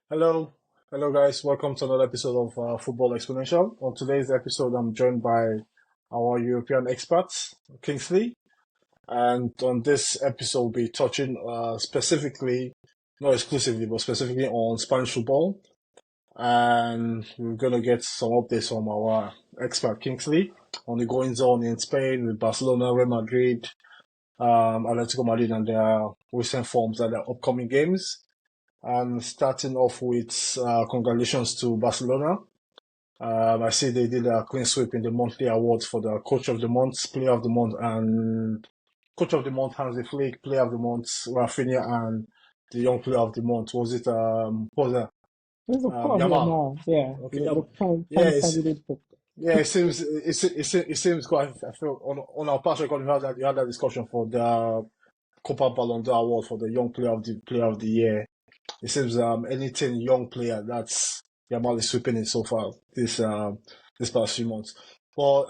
Hello, hello guys. Welcome to another episode of Football Exponential. On today's episode, I'm joined by our European expert, Kingsley, and on this episode, we'll be touching specifically, not exclusively, but specifically on Spanish football. And we're gonna get some updates from our expert Kingsley on the goings on in Spain with Barcelona, Real Madrid, Atletico Madrid, and their recent forms and their upcoming games. And starting off with congratulations to Barcelona. I see they did a clean sweep in the monthly awards for the Coach of the Month, Player of the Month, and Coach of the Month Hansi Flick, Player of the Month Rafinha, and the Young Player of the Month. Was it what was that? Yes, of course, yeah, Yamal? no, yeah, Okay, the yeah, prime it's, candidate for, yeah. It seems quite. I feel on our past record you had that discussion for the Copa Ballon d'Or award for the Young Player of the Year. It seems anything young player that's Yamal is sweeping in so far this past few months. Well,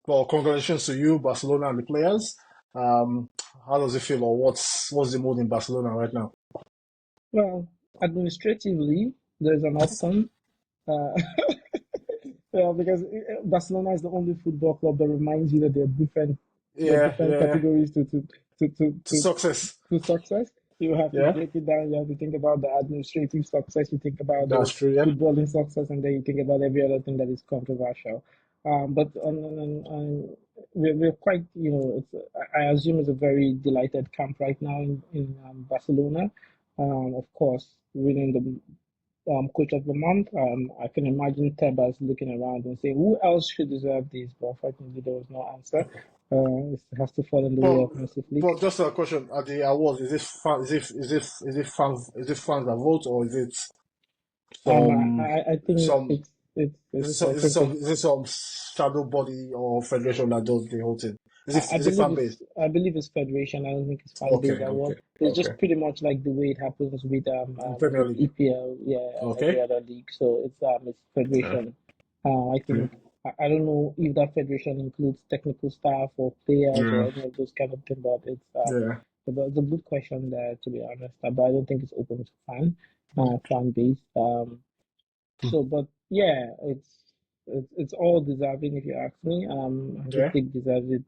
well, congratulations to you, Barcelona and the players. Um, how does it feel, or what's the mood in Barcelona right now? well, administratively, there's an outcome. Uh, yeah, because Barcelona is the only football club that reminds you that there are Yeah, different yeah, categories to, to, to to, success. to success. You have to Yeah, break it down. You have to think about the administrative success. You think about that's the true. Yeah. footballing success, and then you think about every other thing that is controversial. But we're quite, I assume it's a very delighted camp right now in Barcelona. Of course, winning the coach of the month. I can imagine Tebas looking around and saying, who else should deserve this? But unfortunately, there was no answer. It has to fall in the way But of Hansi Flick. but just a question: at the awards, is it fans that vote, or is it some I think some I think it's is it some shadow body or federation that does the whole thing? Is it fan based? I believe it's federation. I don't think it's fan based Okay, award. okay, It's okay. just pretty much like the way it happens Premier with League. EPL, yeah, and every Okay. other league. So it's Yeah. federation. I Yeah. think I don't know if that federation includes technical staff or players or Yeah. any of those kind of things, but Yeah. it's a good question there, to be honest. But I don't think it's open to fan base. But yeah, it's all deserving if you ask me. Hansi Yeah. Flick deserves it.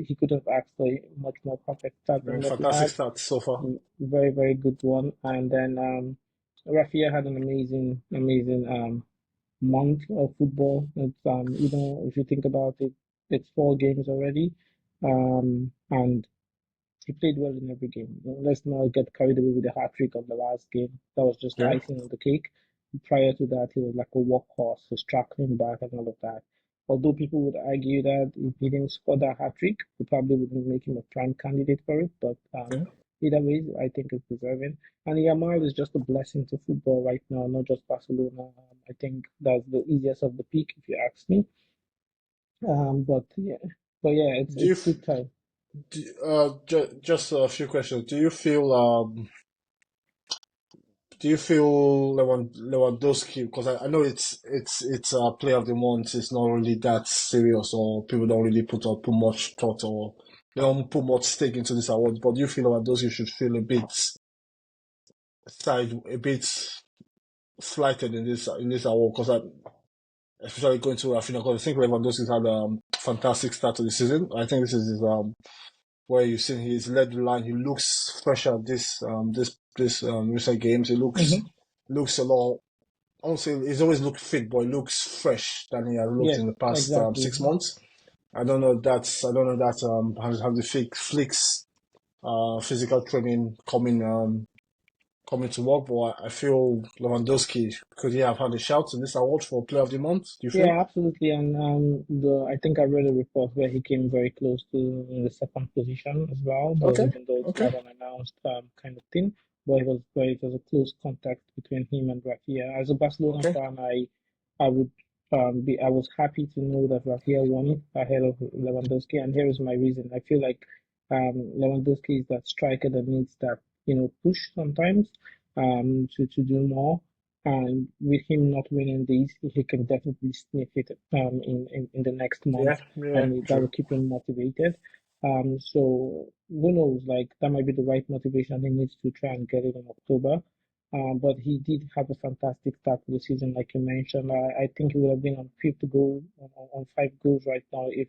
He could have asked for a much more perfect start than Yeah. what he Fantastic had. start so far. Very, very good one. And then Rafinha had an amazing month of football. It's if you think about it, it's 4 games already. And he played well in every game. Let's not get carried away with the hat trick of the last game. That was just the Yeah. icing on the cake. Prior to that, he was like a workhorse, so tackling back and all of that. Although people would argue that if he didn't score that hat trick, we probably wouldn't make him a prime candidate for it. But Yeah. either way, I think it's deserving. And Yamal is just a blessing to football right now, not just Barcelona. I think that's the easiest of the peak, if you ask me. But yeah, Do you it's f- good time. just a few questions? Do you feel Lewandowski? Because I know it's player of the month. It's not really that serious, or people don't really put much thought, or they don't put much stake into this award. But do you feel Lewandowski should feel a bit slighted in this award? Because especially going to Rafinha, because I think Lewandowski's had a fantastic start to the season. I think this is his where you've seen he's led the line. He looks fresher this recent games. He Hmm. looks a lot. I won't say he's always looked fit, but he looks fresh than he has looked Yes, in the past exactly. 6 months. I don't know that how the flicks physical training coming to work, but I feel Lewandowski could he have had a shout in this award for Player of the Month? Do you feel? Yeah, absolutely. And the I think I read a report where he came very close to in the second position as well, though Okay, even though it's okay, not an announced kind of thing, but it was a close contact between him and Rafinha. As a Barcelona okay. fan, I would I was happy to know that Rafinha won it ahead of Lewandowski, and here is my reason. I feel like Lewandowski is that striker that needs that push sometimes to do more. And with him not winning these, he can definitely sniff it in the next month, Yeah, yeah, and that true. will keep him motivated. So who knows? Like that might be the right motivation he needs to try and get it in October. But he did have a fantastic start to the season, like you mentioned. I think he would have been on fifth goal on 5 goals right now if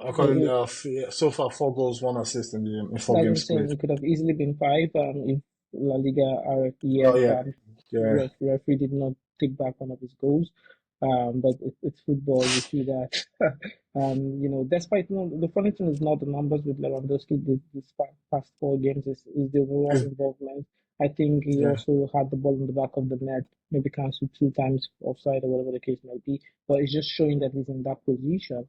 According it, so far 4 goals, 1 assist in four that's what I'm games saying. played. It could have easily been five if La Liga Oh RFEF yeah, yeah. referee did not take back one of his goals. But it's football. We see that. Despite the funny thing is not the numbers with Lewandowski. This past 4 games is the overall It's- involvement. I think he yeah. also had the ball in the back of the net, maybe cancelled 2 times offside or whatever the case might be. But it's just showing that he's in that position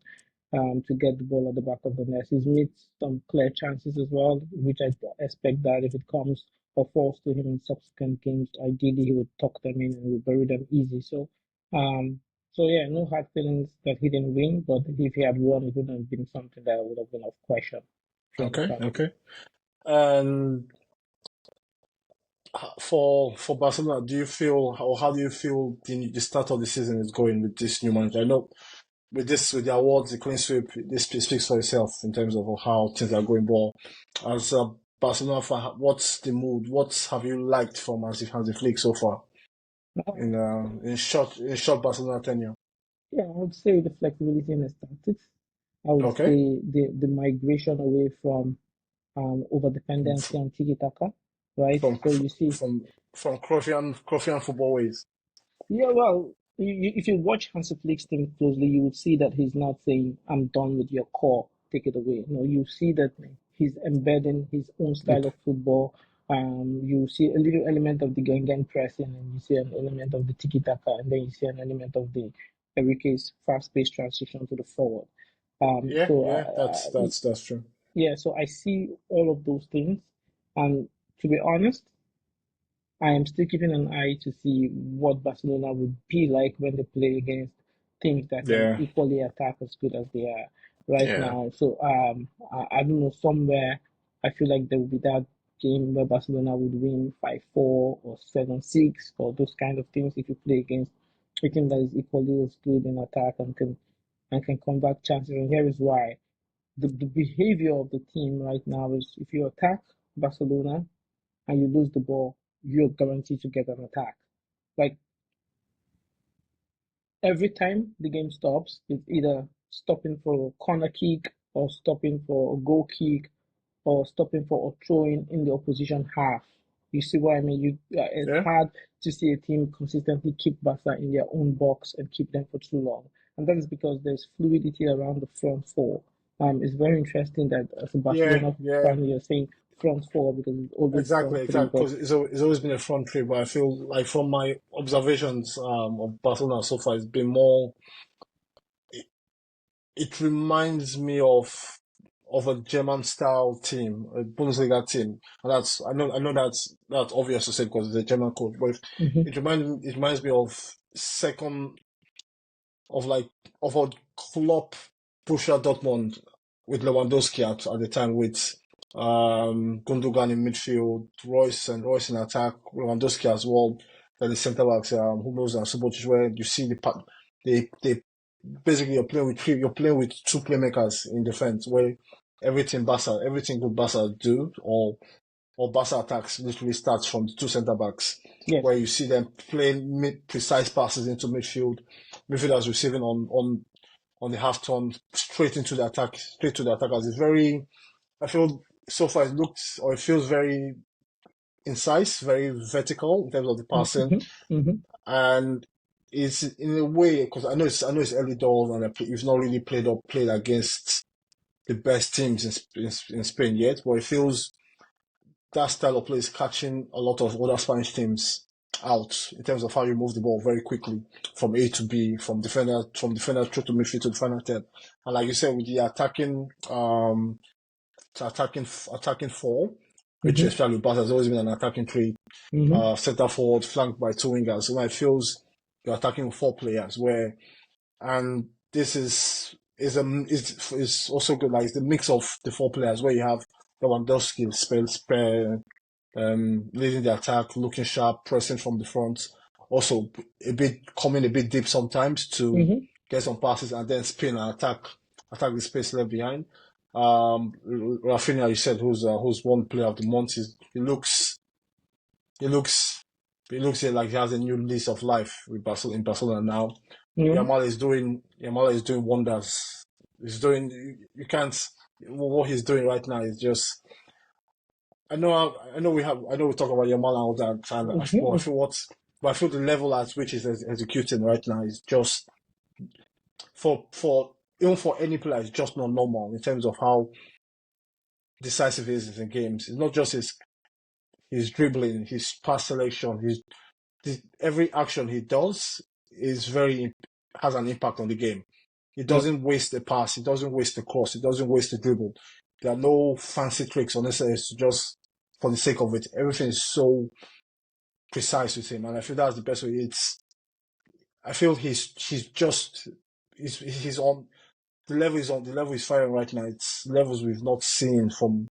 to get the ball at the back of the net. He's made some clear chances as well, which I expect that if it comes or falls to him in subsequent games, ideally he would tuck them in and would bury them easy. Um, so yeah, no hard feelings that he didn't win, but if he had won, it wouldn't have been something that would have been of question, if you Okay, understand. okay. And for Barcelona, do you feel, or how do you feel the start of the season is going with this new manager? I know with the awards, the clean sweep, this speaks for itself in terms of how things are going. But as a Barcelona fan, what's the mood? What have you liked from Hansi Flick so far Um, in short Barcelona tenure? yeah, I would say the flexibility in the tactics. I would Okay, say the migration away from over dependency from on tiki taka, right? from So you see, from Cruyffian football ways. yeah, well, if you watch Hansi Flick's team closely, you would see that he's not saying, "I'm done with your core, take it away." No, you see that he's embedding his own style Yep. of football. You see a little element of the gang pressing, and you see an element of the tiki taka, and then you see an element of the Enrique's fast-paced transition to the forward. Um, Yeah, so, yeah, uh, uh, that's true. yeah, so I see all of those things, and to be honest. I am still keeping an eye to see what Barcelona would be like when they play against teams that can Yeah, equally attack as good as they are right yeah, now. So I don't know, somewhere I feel like there will be that game where Barcelona would win 5-4 or 7-6 or those kind of things if you play against a team that is equally as good in attack and can convert chances. And here is why. The behavior of the team right now is if you attack Barcelona and you lose the ball, you're guaranteed to get an attack. Like every time the game stops, it's either stopping for a corner kick or stopping for a goal kick or stopping for a throw in the opposition half. You see what I mean? It's yeah, hard to see a team consistently keep Barca in their own box and keep them for too long, and that is because there's fluidity around the front four. It's very interesting that as a yeah, Barcelona yeah. fan, you're saying front four because it's always Exactly, front three, exactly. but Because it's always been a front three, but I feel like from my observations of Barcelona so far, it's been more. It reminds me of a German style team, a Bundesliga team, and I know that's obvious to say because it's a German coach, but mhm, it reminds me of second of like of a Klopp Borussia Dortmund with Lewandowski at the time with Gundogan in midfield, Royce in attack, Lewandowski as well. Then the centre backs, Hummels and Subotic, where you see they basically you're playing with two playmakers in defense, where everything good Barca do or Barca attacks literally starts from the two centre backs, yes. where you see them playing precise passes into midfield, midfielders receiving on the half turn straight to the attackers. It's very, I feel so far it feels very incisive, very vertical in terms of the passing, Mhm, mhm, and it's in a way because I know it's early doors and you've not really played against the best teams in Spain yet, but it feels that style of play is catching a lot of other Spanish teams out in terms of how you move the ball very quickly from A to B, from defender through to midfield to the final third. And like you said, with the attacking four, which mhm, especially Barca has always been an attacking three, mhm, center forward flanked by two wingers. So now it feels you're attacking four players where and this is also good. Like it's the mix of the four players where you have Lewandowski spare leading the attack, looking sharp, pressing from the front. Also, coming a bit deep sometimes to mhm, get some passes and then spin and attack the space left behind. Rafinha, you said, who's one player of the month. He looks. he looks like he has a new lease of life with Barcelona in Barcelona now. You Yamala is doing wonders. He's doing you can't what he's doing right now is just I know we talk about Yamala and all that and know. I feel the level at which he's executing right now is just for even for any player it's just not normal in terms of how decisive he is in games. It's not just his dribbling, his pass selection, every action he does is very has an impact on the game. He Yep. doesn't waste the pass, he doesn't waste the cross, he doesn't waste the dribble. There are no fancy tricks unnecessary. It's just for the sake of it. Everything is so precise with him, and I feel that's the best way. I feel he's on the level he's firing right now. It's levels we've not seen from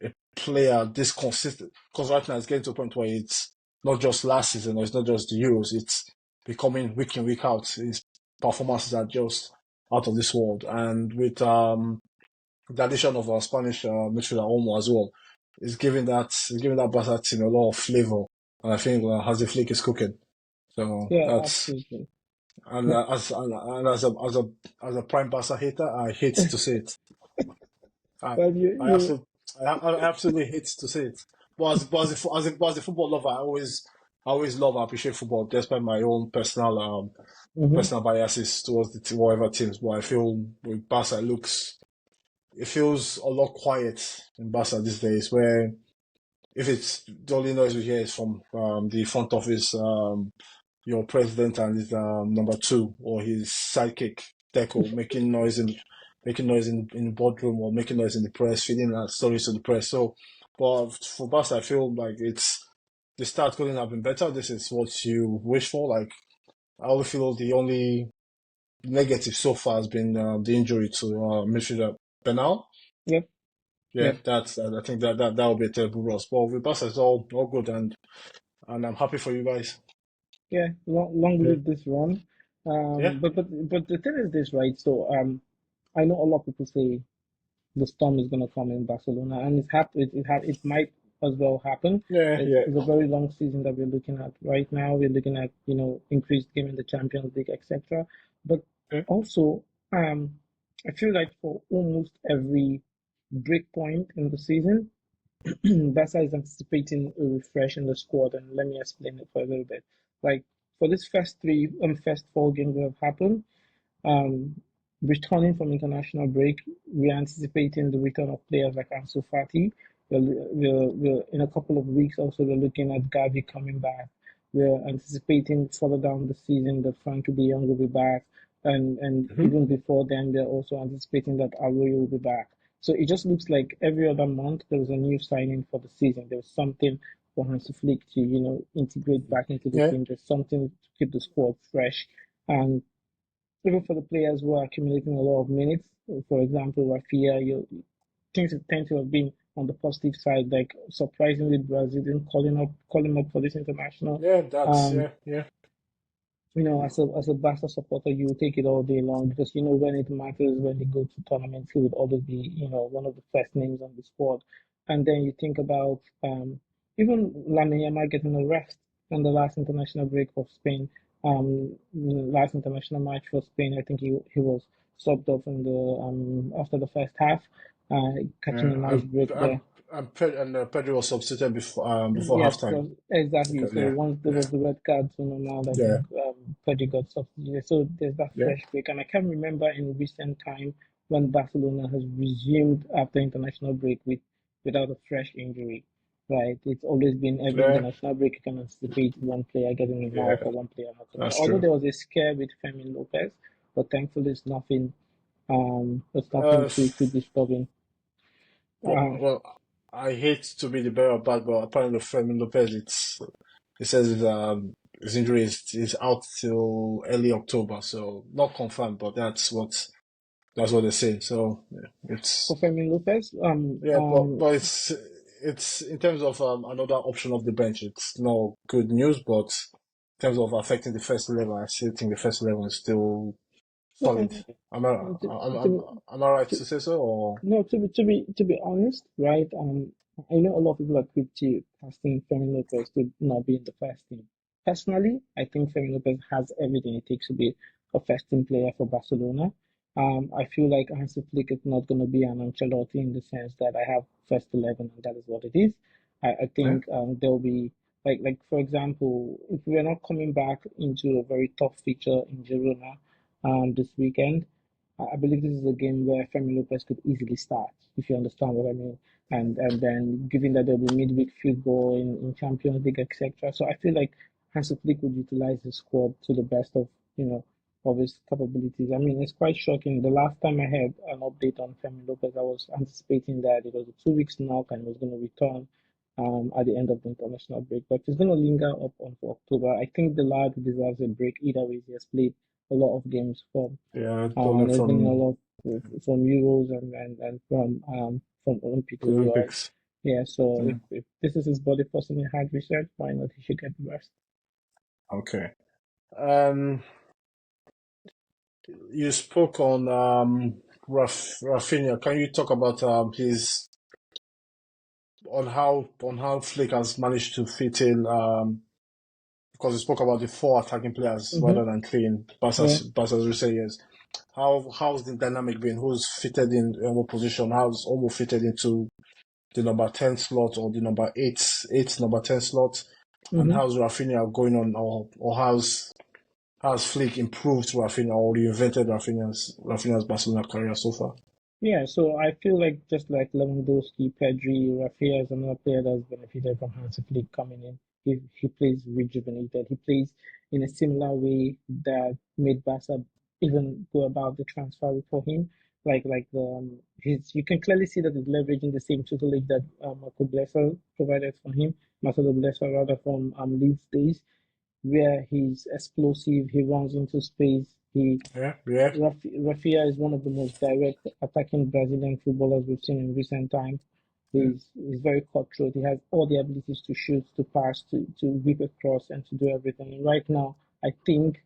a player this consistent. Because right now it's getting to a point where it's not just last season or it's not just the Euros. It's becoming week in week out. His performances are just out of this world. And with the addition of our Spanish midfielder Olmo as well, it's giving that Barca team a lot of flavour. And I think Hansi Flick is cooking. So Yeah, that's absolutely. and as a prime Barca hater, I hate to say it. I, Well, I absolutely, I absolutely hate to say it. But as a football lover, I always love and appreciate football, despite my own mhm. personal biases towards whatever teams. But I feel with Barca, it feels a lot quiet in Barca these days. Where if it's the only noise we hear is from the front office, your president and his number two or his sidekick Deco making noise in the boardroom or making noise in the press, feeding stories to the press. So, but for Barca, I feel like the start couldn't have been better. This is what you wish for. Like I only feel the only negative so far has been the injury to midfielder Bernal. Yep, Yeah, yep. that's I think that would be a terrible loss. But with Barca, it's all good and I'm happy for you guys. Yeah, long Yeah, live this run. yeah, But the thing is this, right? So I know a lot of people say the storm is going to come in Barcelona, and it might as well happen. yeah, yeah. It's a very long season that we're looking at right now. We're looking at increased game in the Champions League, etc. But Yeah. also, I feel like for almost every break point in the season, Barca is anticipating a refresh in the squad, and let me explain it for a little bit. Like for this first four games that have happened, um, returning from international break, we're anticipating the return of players like Ansu Fati. We're in a couple of weeks also we're looking at Gavi coming back. We're anticipating further down the season that Frankie De Jong will be back, and Mm-hmm. even before then, we're also anticipating that Arroyo will be back. So it just looks like every other month there was a new signing for the season. There was something for Hansi Flick to integrate back into the Yeah, team. There's something to keep the squad fresh, and even for the players who are accumulating a lot of minutes, for example, Rafinha, things tend to have been on the positive side. Like surprisingly, Brazil didn't call him up for this international. yeah, that's Um, yeah, as a Barca supporter, you take it all day long because when it matters when they go to tournaments, he would always be one of the first names on the squad. And then you think about even Lamine Yamal getting a rest on the last international break for Spain. Last international match for Spain, I think he was subbed off in the after the first half, catching yeah. a nice break there. Pedro was substituted before Yeah, halftime. because exactly. Okay, So yeah, once there yeah, was the red card to Ronaldo, I yeah, think Pedri got substituted. So there's that yeah, fresh break, and I can remember in recent time when Barcelona has resumed after international break without a fresh injury. Right, it's always been every yeah, international break you can anticipate one player getting a yeah. mark or one player not coming. That's Although true. there was a scare with Fermin Lopez, but thankfully it's nothing Uh, too disturbing. Uh, well, I hate to be the bearer of bad, but apparently Fermin Lopez, it says his injury is out till early October, so not confirmed, but that's what they say. So yeah, for Fermin Lopez, yeah, but it's in terms of another option off the bench, it's no good news. But in terms of affecting the first 11, I still think the first 11 is still solid. to, Am I right to, to say so? Or no, to be honest, right? I know a lot of people are quick to casting Fermin Lopez to not be in the first team. Personally, I think Fermin Lopez has everything it takes to be a first team player for Barcelona. I feel like Hansi Flick is not going to be an Ancelotti in the sense that I have first 11 and that is what it is. I Yeah, think there'll be like for example, if we're not coming back into a very tough feature in Girona this weekend, I believe this is a game where Femi Lopez could easily start, if you understand what I mean. And then given that there'll be midweek football in Champions League, etc. So I feel like Hansi Flick would utilize the squad to the best of of his capabilities. I mean, it's quite shocking. The last time I had an update on Femi Lopez, I was anticipating that it was a 2 weeks knock and he was going to return at the end of the international break. But he's going to linger up on for October. I think the lad deserves a break either way. He has played a lot of games for yeah, totally there's been a from lot from Euros and from Olympics as well. Olympics. Yeah, so Yeah. if this is his body possibly hard research, why not he should get the rest? Okay. Um, you spoke on Rafinha. Can you talk about his on how Flick has managed to fit in because we spoke about the four attacking players Mm-hmm. rather than three in Yeah. Barca's recent years. How's the dynamic been? Who's fitted in what position? How's Omo fitted into the number 10 slot or the number 8 number 10 slot? And Mm-hmm. how's Rafinha going on or how's Flick improved Rafinha or reinvented Rafinha's Barcelona career so far? Yeah, so I feel like just like Lewandowski, Pedri, Rafinha is another player that's benefited from Hansi Flick coming in. He plays rejuvenated. He plays in a similar way that made Barca even go about the transfer for him. Like the his you can clearly see that he's leveraging the same tutelage that Marco Blesa provided for him, Marcelo Blesa rather from Leeds days, where he's explosive, he runs into space, he Yeah, yeah. Rafinha is one of the most direct attacking Brazilian footballers we've seen in recent times. Yeah. He's very cutthroat. He has all the abilities to shoot, to pass, to whip across, and to do everything. And right now, I think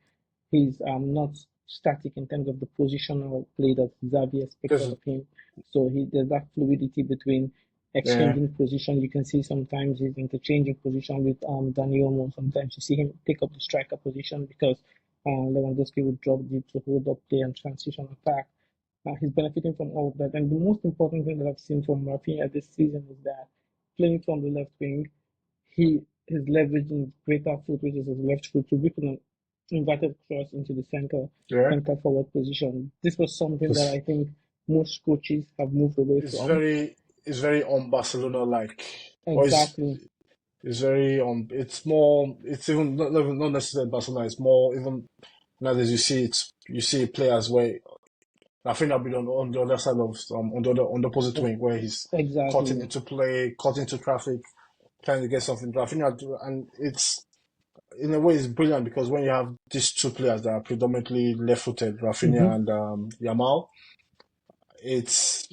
he's not static in terms of the positional play that Xavi This expected is, of him. So there's that fluidity between yeah, exchanging position. You can see sometimes he's interchanging position with Dani Olmo. Sometimes you see him take up the striker position because Lewandowski would drop deep to hold up play and transition attack. He's benefiting from all of that. And the most important thing that I've seen from Rafinha this season is that playing from the left wing, he is leveraging greater foot, which is his left foot, to whip an inverted cross into the yeah. center forward position. This was something that This I think most coaches have moved away is from. very on Barcelona like. Or Exactly. it's very it's more it's even not necessarily Barcelona, it's more even nowadays you see players where I think I'll be on the other side of on the opposite wing where he's cutting Exactly. into play, cutting into traffic, trying to get something. Rafinha, and it's in a way it's brilliant because when you have these two players that are predominantly left-footed, Rafinha Mm-hmm. and Yamal, it's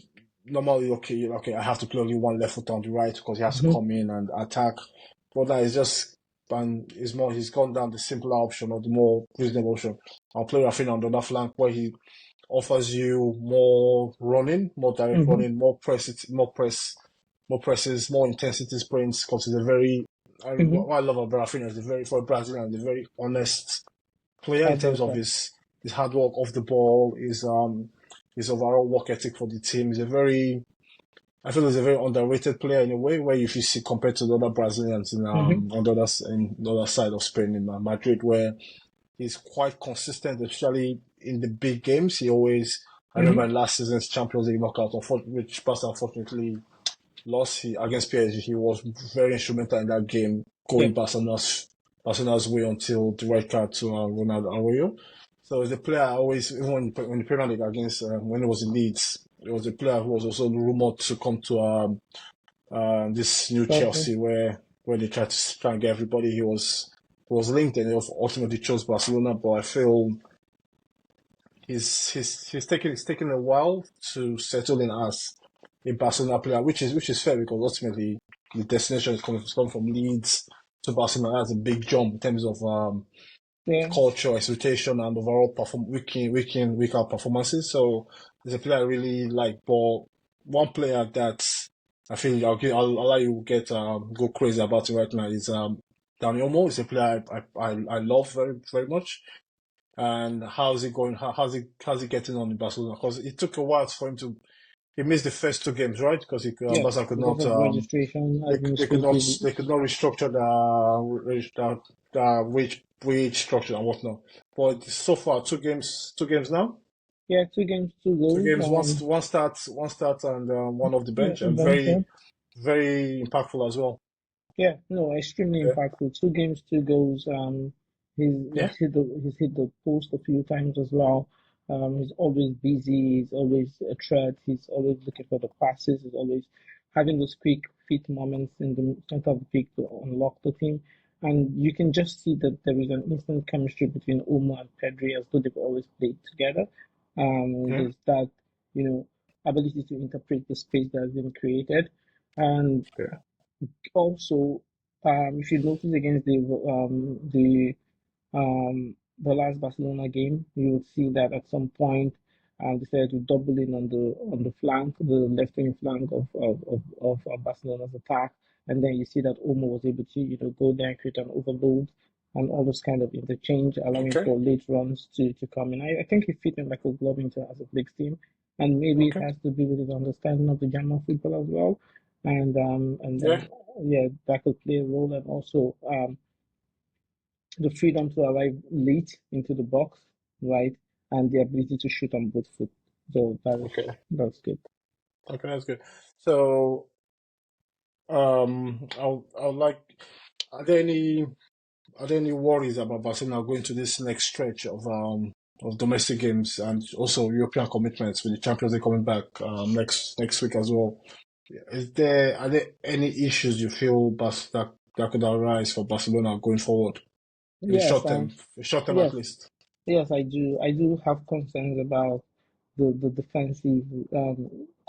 normally okay. I have to play only one left foot on the right because he has to Mm-hmm. come in and attack. But that is just and is more. He's gone down the simpler option or the more reasonable option. I'll play Rafinha on the other flank where he offers you more running, more direct Mm-hmm. running, more presses, more intensity sprints. Because he's a very Mm-hmm. what I love about Rafinha is for a Brazilian, he's a very honest player in Hard terms of worker. his hard work off the ball, his overall work ethic for the team. I feel he's a very underrated player in a way where if you see compared to the other Brazilians Mm-hmm. in the other side of Spain in Madrid where he's quite consistent, especially in the big games. I Mm-hmm. remember last season's Champions League knockout, which Barca unfortunately lost against PSG. He was very instrumental in that game, going Yep. Barcelona's way until the red card to Ronaldo Arroyo. So as a player, I always, even when the Premier League against, when it was in Leeds, it was a player who was also rumored to come to this new Chelsea. Chelsea where they tried to try and get everybody. He was linked and he ultimately chose Barcelona, but I feel it's taken a while to settle in as a Barcelona player, which is fair because ultimately the destination is coming from Leeds to Barcelona. That's a big jump in terms of Yeah. culture, expectation, and overall week out performances. So there's a player I really like, but one player that I think I'll let you get go crazy about it right now. Is Dani Olmo is a player I love very much. And how's he going? How's he getting on in Barcelona? Because it took a while for him to. He missed the first two games, right? Because Yes, Barca could because not of registration administrative. they could not restructure the wage structure and whatnot. But so far, two games now. Yeah, 2 games, two Two goals. games, one start, and one off the Yeah, bench, and Valencia. very impactful as well. Yeah, no, extremely Yeah, impactful. 2 games, 2 goals. yeah, He's hit the post a few times as well. He's always busy. He's always a threat. He's always looking for the passes. He's always having those quick fit moments in the center of the pitch to unlock the team. And you can just see that there is an instant chemistry between Uma and Pedri as though they've always played together. yeah. There's that, you know, ability to interpret the space that has been created. And Yeah. also, if you notice against the last Barcelona game, you would see that at some point they decided to double in on the flank, the left wing flank of Barcelona's attack, and then you see that Omo was able to go there and create an overload and all those kind of interchange, allowing Okay, for late runs to come in. I think he fit in like a glove into as a Flick's team, and maybe it okay. has to do with his understanding of the German football as well, and Yeah, then yeah, that could play a role, and also the freedom to arrive late into the box, right, and the ability to shoot on both foot. So okay, that's good. okay. That's good. So, I'll like. Are there any Are there any worries about Barcelona going to this next stretch of domestic games and also European commitments with the Champions League coming back next week as well? Are there any issues you feel that could arise for Barcelona going forward in the Yes, short term at yes, least? yes, I do. I do have concerns about the defensive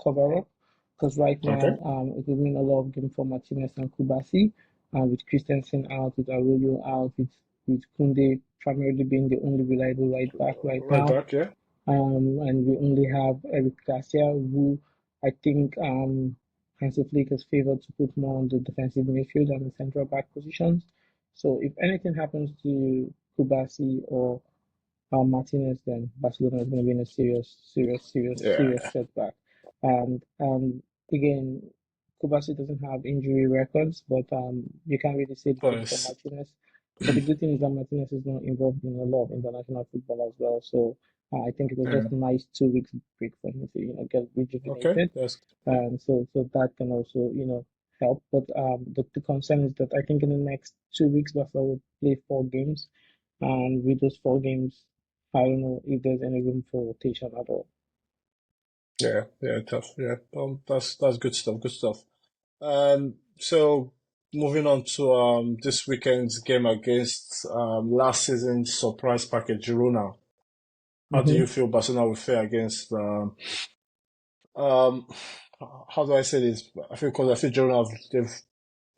cover up because right Okay, now it will mean a lot of game for Martinez and Kubasi, with Christensen out, with Arroyo out, with Kunde primarily being the only reliable right back right right now. back, yeah. And we only have Eric Garcia, who I think Hansi Flick has favored to put more on the defensive midfield and the central back positions. So if anything happens to Kubasi or Martinez, then Barcelona is going to be in a serious Yeah, setback. And again, Kubasi doesn't have injury records, but you can't really say the but same for Martinez. But the good thing is that Martinez is not involved in a lot of international football as well. So I think it was yeah. just a nice 2 weeks break for him to get Okay, rejuvenated. that's yeah. And so that can also help. But the concern is that I think in the next 2 weeks, Barcelona will play 4 games, and with those 4 games, I don't know if there's any room for rotation at all. Yeah, tough. Yeah, that's good stuff. Good stuff. So moving on to this weekend's game against last season's surprise package Girona. How do Mm-hmm. you feel Barcelona will fare against um how do I say this? I feel Girona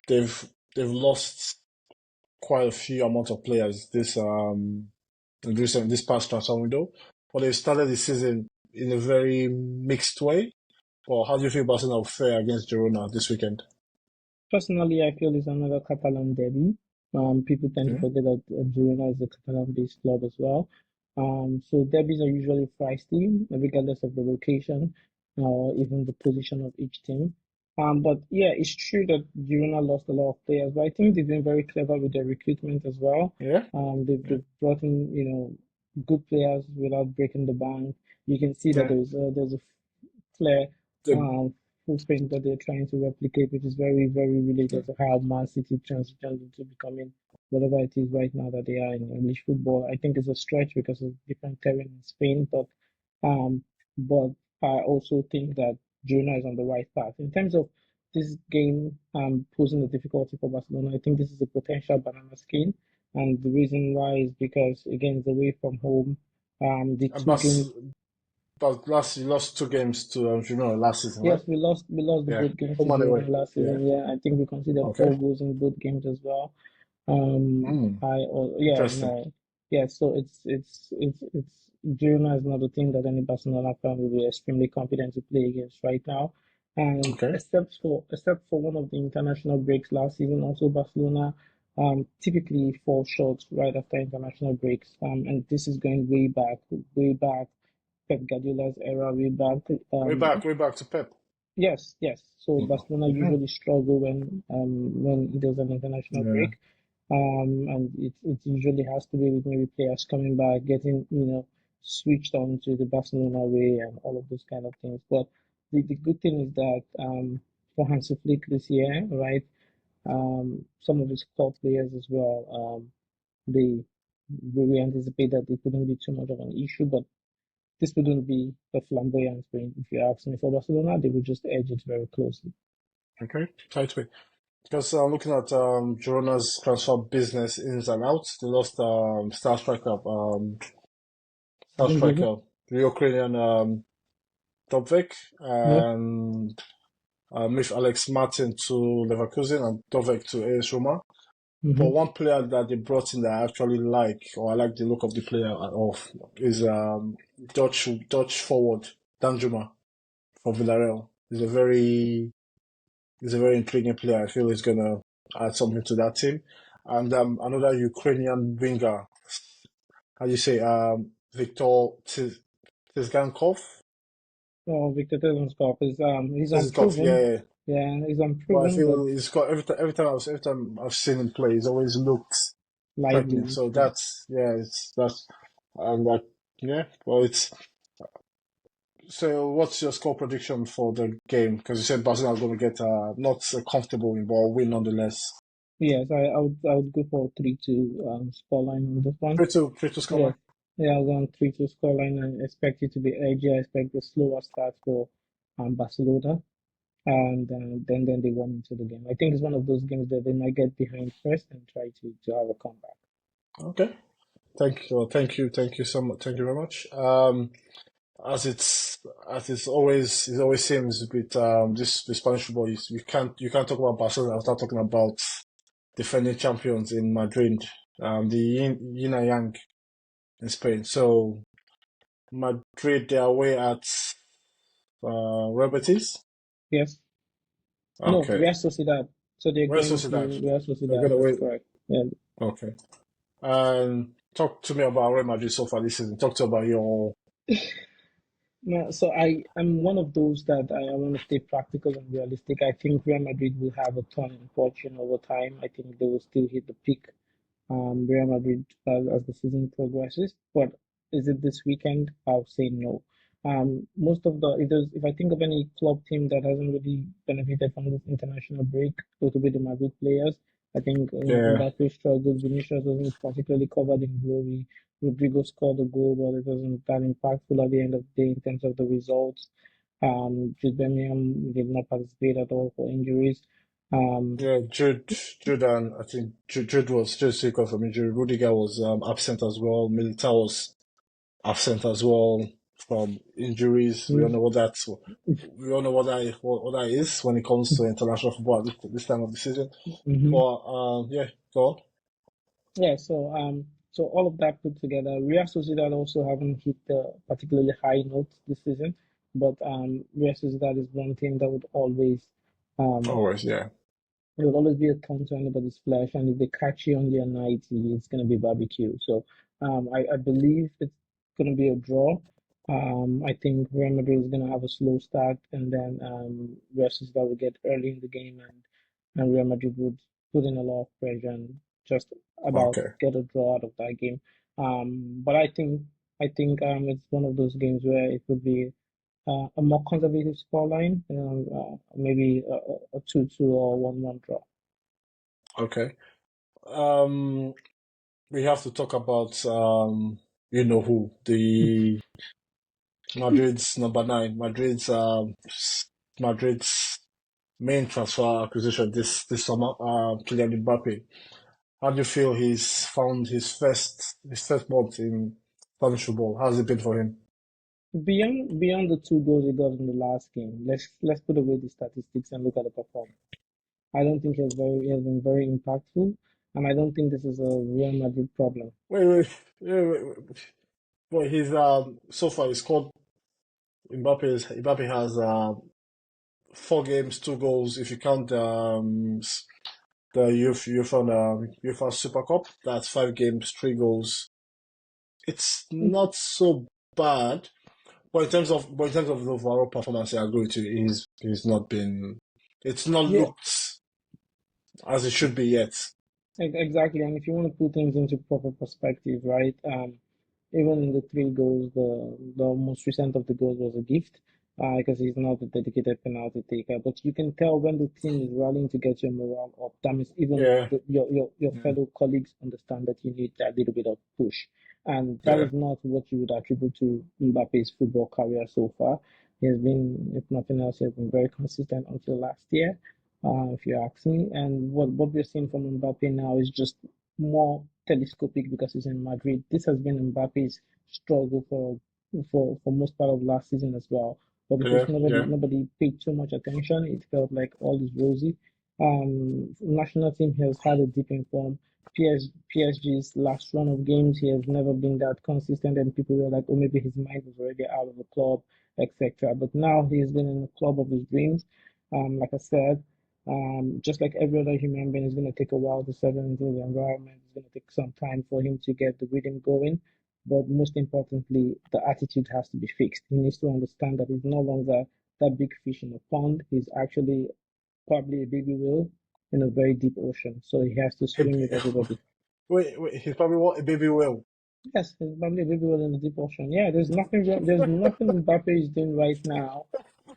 they've they've lost quite a few amount of players this past transfer window. But they've started the season in a very mixed way. Well, how do you feel Barcelona will fare against Girona this weekend? Personally, I feel it's another Catalan derby. People tend to Yeah, forget that Girona is a Catalan-based club as well. So derbies are usually feisty, regardless of the location or even the position of each team. But yeah, it's true that Girona lost a lot of players, but I think they've been very clever with their recruitment as well. yeah, yeah. They've brought in, good players without breaking the bank. You can see that Yeah. there's a clear The um, footprint that they're trying to replicate, which is very, very related to how Man City transitioned into becoming whatever it is right now that they are in English football. I think it's a stretch because of different terrain in Spain, um, but I also think that Girona is on the right path. In terms of this game posing a difficulty for Barcelona, I think this is a potential banana skin. And the reason why is because, again, it's away from home. The two Bas, games. but last you lost two games to Girona last season, right? Yes, we lost the Yeah, both games to home and Girona away. last Yeah. season. Yeah, I think we considered Okay. 4 goals in both games as well. Um, Mm, yeah, interesting. no, yeah. So it's Girona is not a team that any Barcelona fan will be extremely confident to play against right now. And Okay. except for one of the international breaks last season, also Barcelona typically fall short right after international breaks. And this is going way back, Pep Guardiola's era, way back. Way back to Pep. Yes, yes. So Barcelona Mm-hmm. usually struggle when there's an international Yeah. break, and it usually has to do with maybe players coming back, getting switched on to the Barcelona way and all of those kind of things. But the good thing is that for Hansi Flick this year, right, some of his core players as well, they we anticipate that it wouldn't be too much of an issue, but this wouldn't be a flamboyant win. If you ask me, for Barcelona, they would just edge it very closely. Okay. Tight way. Because looking at Girona's transfer business ins and outs, they lost star Zingerman? striker, the Ukrainian Dovek, Yeah. and moved Alex Martin to Leverkusen and Dovek to AS Roma. But Mm-hmm. one player that they brought in that I actually like, or I like the look of the player is Dutch forward Danjuma from Villarreal. He's a very intriguing player. I feel he's gonna add something to that team. And another Ukrainian winger, how do you say, Viktor Tizgankov? Victor Telenskov he's Tizgankov, yeah, unproven. yeah. Yeah, he's But I unproven, but feel he's got every time I've seen him play, he's always looked threatening. lively. So Yeah. that's and that yeah. Well, it's so. What's your score prediction for the game? Because you said Barcelona are going to get not a comfortable win, but a win nonetheless. Yes, I would go for 3-2 scoreline on this one. 3-2 Yes. scoreline. Yeah, I'll go on 3-2 scoreline and expect it to be edgy. I expect a slower start for Barcelona, and then they won into the game. I think it's one of those games that they might get behind first and try to have a comeback. Okay. Thank you so much. Thank you very much. As it's it always seems with this Spanish football, you can't talk about Barcelona without talking about defending champions in Madrid, the yin and yang in Spain. So Madrid, they're away at Real Betis. Yes. No, Okay, Real Sociedad. So they're Real going Sociedad. to Real They're Sociedad. gonna That's wait. correct. Yeah. Okay, and talk to me about Real Madrid so far this season. Talk to me about your. No, so I'm one of those that I want to stay practical and realistic. I think Real Madrid will have a turn in fortune over time. I think they will still hit the peak Real Madrid as the season progresses. But is it this weekend? I'll say no. Most of the if I think of any club team that hasn't really benefited from this international break, those will be the Madrid players. I think Yeah, Mbappe struggled. Vinicius wasn't particularly covered in glory. Rodrigo scored a goal, but it wasn't that impactful at the end of the day in terms of the results. Jude Bellingham did not participate at all for injuries. Um, yeah. Jude, and I think Jude sick from injury. Rudiger was absent as well. Militao was absent as well from injuries. We all know what that is when it comes to international football at this time of the season. mhm. But yeah, go on. Yeah, so all of that put together, Real Sociedad also haven't hit the particularly high notes this season, but Real Sociedad is one team that would um, Always, yeah. it will always be a thorn to anybody's flesh, and if they catch you on their night, it's going to be barbecue. So I believe it's going to be a draw. I think Real Madrid is going to have a slow start, and then Real Sociedad will get early in the game, and Real Madrid would put in a lot of pressure and just about Okay, get a draw out of that game. But I think it's one of those games where it would be a more conservative scoreline, maybe a 2-2 or 1-1 draw. okay. Um, we have to talk about you know who the Madrid's number nine, Madrid's main transfer acquisition this summer, Kylian Mbappe. How do you feel he's found his first month in Spanish football? How's it been for him? Beyond the two goals he got in the last game, let's put away the statistics and look at the performance. I don't think he has been very impactful, and I don't think this is a Real Madrid problem. Wait. But he's so far he scored. Mbappe has 4 games, 2 goals. If you count the UEFA Super Cup, that's 5 games, 3 goals. It's not so bad, but in terms of the overall performance, I agree with you. He's not been. It's not Yeah, looked as it should be yet. exactly. And if you want to put things into proper perspective, right? Even in the three goals, the most recent of the goals was a gift, because he's not a dedicated penalty taker. But you can tell when the team is rallying to get your morale up. That means even Yeah, your yeah, fellow colleagues understand that you need that little bit of push, and that yeah, is not what you would attribute to Mbappe's football career so far. He has been, if nothing else, he has been very consistent until last year, if you ask me. And what we're seeing from Mbappe now is just more telescopic because he's in Madrid. This has been Mbappe's struggle for most part of last season as well. But because yeah, yeah. nobody paid too much attention, it felt like all is rosy. National team has had a dip in form. PSG's last run of games, he has never been that consistent, and people were like, oh, maybe his mind was already out of the club, etc. But now he's been in the club of his dreams. Like I said, just like every other human being, it's going to take a while to settle into the environment. It's going to take some time for him to get the rhythm going. But most importantly, the attitude has to be fixed. He needs to understand that he's no longer that big fish in a pond. He's actually probably a baby whale in a very deep ocean. So he has to swim with everybody. Wait, he's probably what a baby will. Yes, he's probably a baby whale in the deep ocean. Yeah, there's nothing wrong. There's nothing Mbappe is doing right now.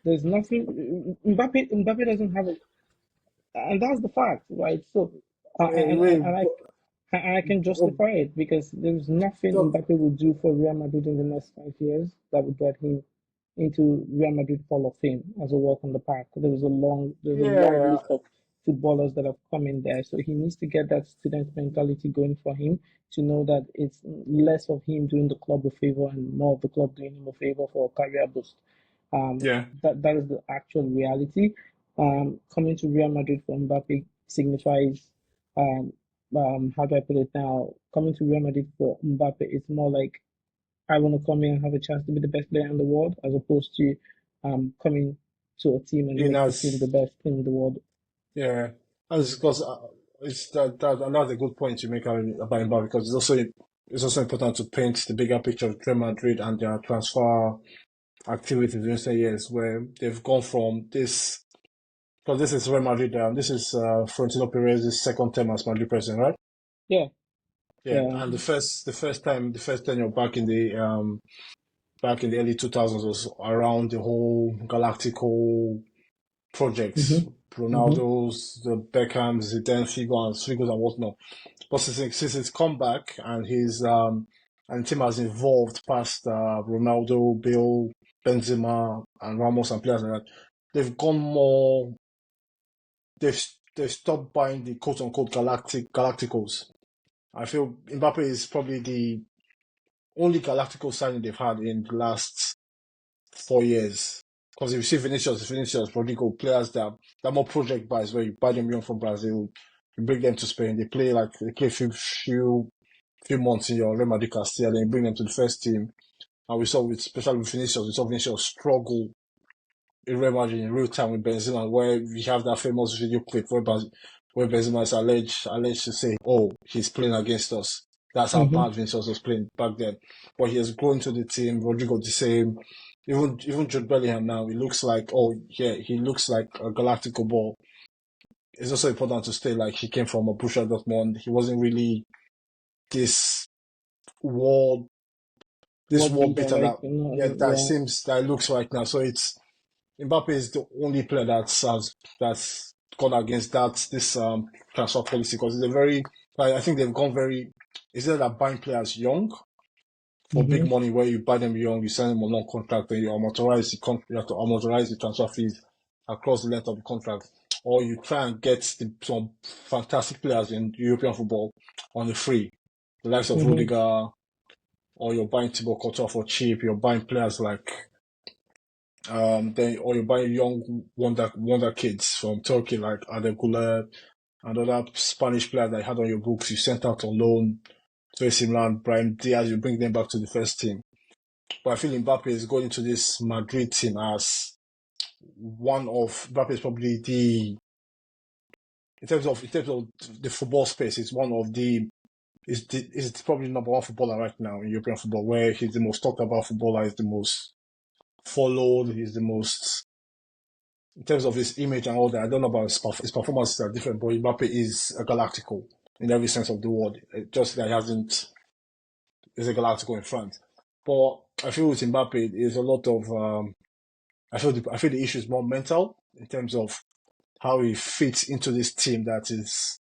There's nothing. Mbappe doesn't have a, and that's the fact, right? So, Wait, wait, and I can oh, justify it because there's nothing no, Mbappe will do for Real Madrid in the next 5 years that would get him into Real Madrid Hall of Fame as a walk on the park. There's a long yeah, list of footballers that have come in there. So he needs to get that student mentality going for him to know that it's less of him doing the club a favor and more of the club doing him a favor for a career boost. yeah. That is the actual reality. Coming to Real Madrid for Mbappe signifies, um, how do I put it now? Coming to Real Madrid for Mbappe is more like I want to come in and have a chance to be the best player in the world, as opposed to coming to a team and In make the team the as best team in the world. yeah, as because it's that and that's a good point you make about Mbappe because it's also important to paint the bigger picture of Real Madrid and their transfer activities in recent years, where they've gone from this because this is Real Madrid. This is Florentino Perez's second term as Madrid president, right? Yeah, Yeah, yeah. and the first tenure back in the early 2000s was around the whole Galactico projects, Mm-hmm, mm-hmm, Ronaldo's, the Beckhams, the Den Figos and whatnot. But since his comeback and the team has evolved past Ronaldo, Bill, Benzema, and Ramos and players like that, they've gone more. They've stopped buying the quote unquote Galacticos. I feel Mbappe is probably the only Galactical signing they've had in the last 4 years. Because if you see Vinicius, Rodrigo, players that are more project buys where you buy them young from Brazil, you bring them to Spain, they play a few months in your Real Madrid Castilla, then you bring them to the first team. And especially with Vinicius, we saw Vinicius struggle in Real Madrid in real time with Benzema, where we have that famous video clip where Benzema is alleged to say, "Oh, he's playing against us." That's how mm-hmm, bad Vinicius was playing back then. But he has grown to the team. Rodrigo the same. Even Jude Bellingham now, he looks like he looks like a Galactical ball. It's also important to state like he came from a Borussia Dortmund. He wasn't really this world this world world beater, beater right? that yeah that Yeah. seems that looks right now. So it's Mbappe is the only player that's gone against this transfer policy because it's a very I think they've gone very is it that buying players young for big Mm-hmm, money where you buy them young, you sign them on long contract, and you have to amortize the transfer fees across the length of the contract, or you try and get some fantastic players in European football on the free, the likes of mm-hmm, Rudiger, or you're buying Thibaut Courtois for cheap. You're buying players like or you buy young wonder kids from Turkey like Adegula and other Spanish players that you had on your books. You sent out on loan to AC Milan, Brian Diaz. You bring them back to the first team. But I feel Mbappe is going to this Madrid team as one of Mbappe is probably the in terms of the football space, it's one of the is probably number one footballer right now in European football, where he's the most talked about footballer, he's the most followed, he's the most in terms of his image and all that. I don't know about his performances are different, but Mbappe is a galactical in every sense of the word. Just that he hasn't is a galactical in front. But I feel with Mbappe, there's a lot of I feel the issue is more mental in terms of how he fits into this team that is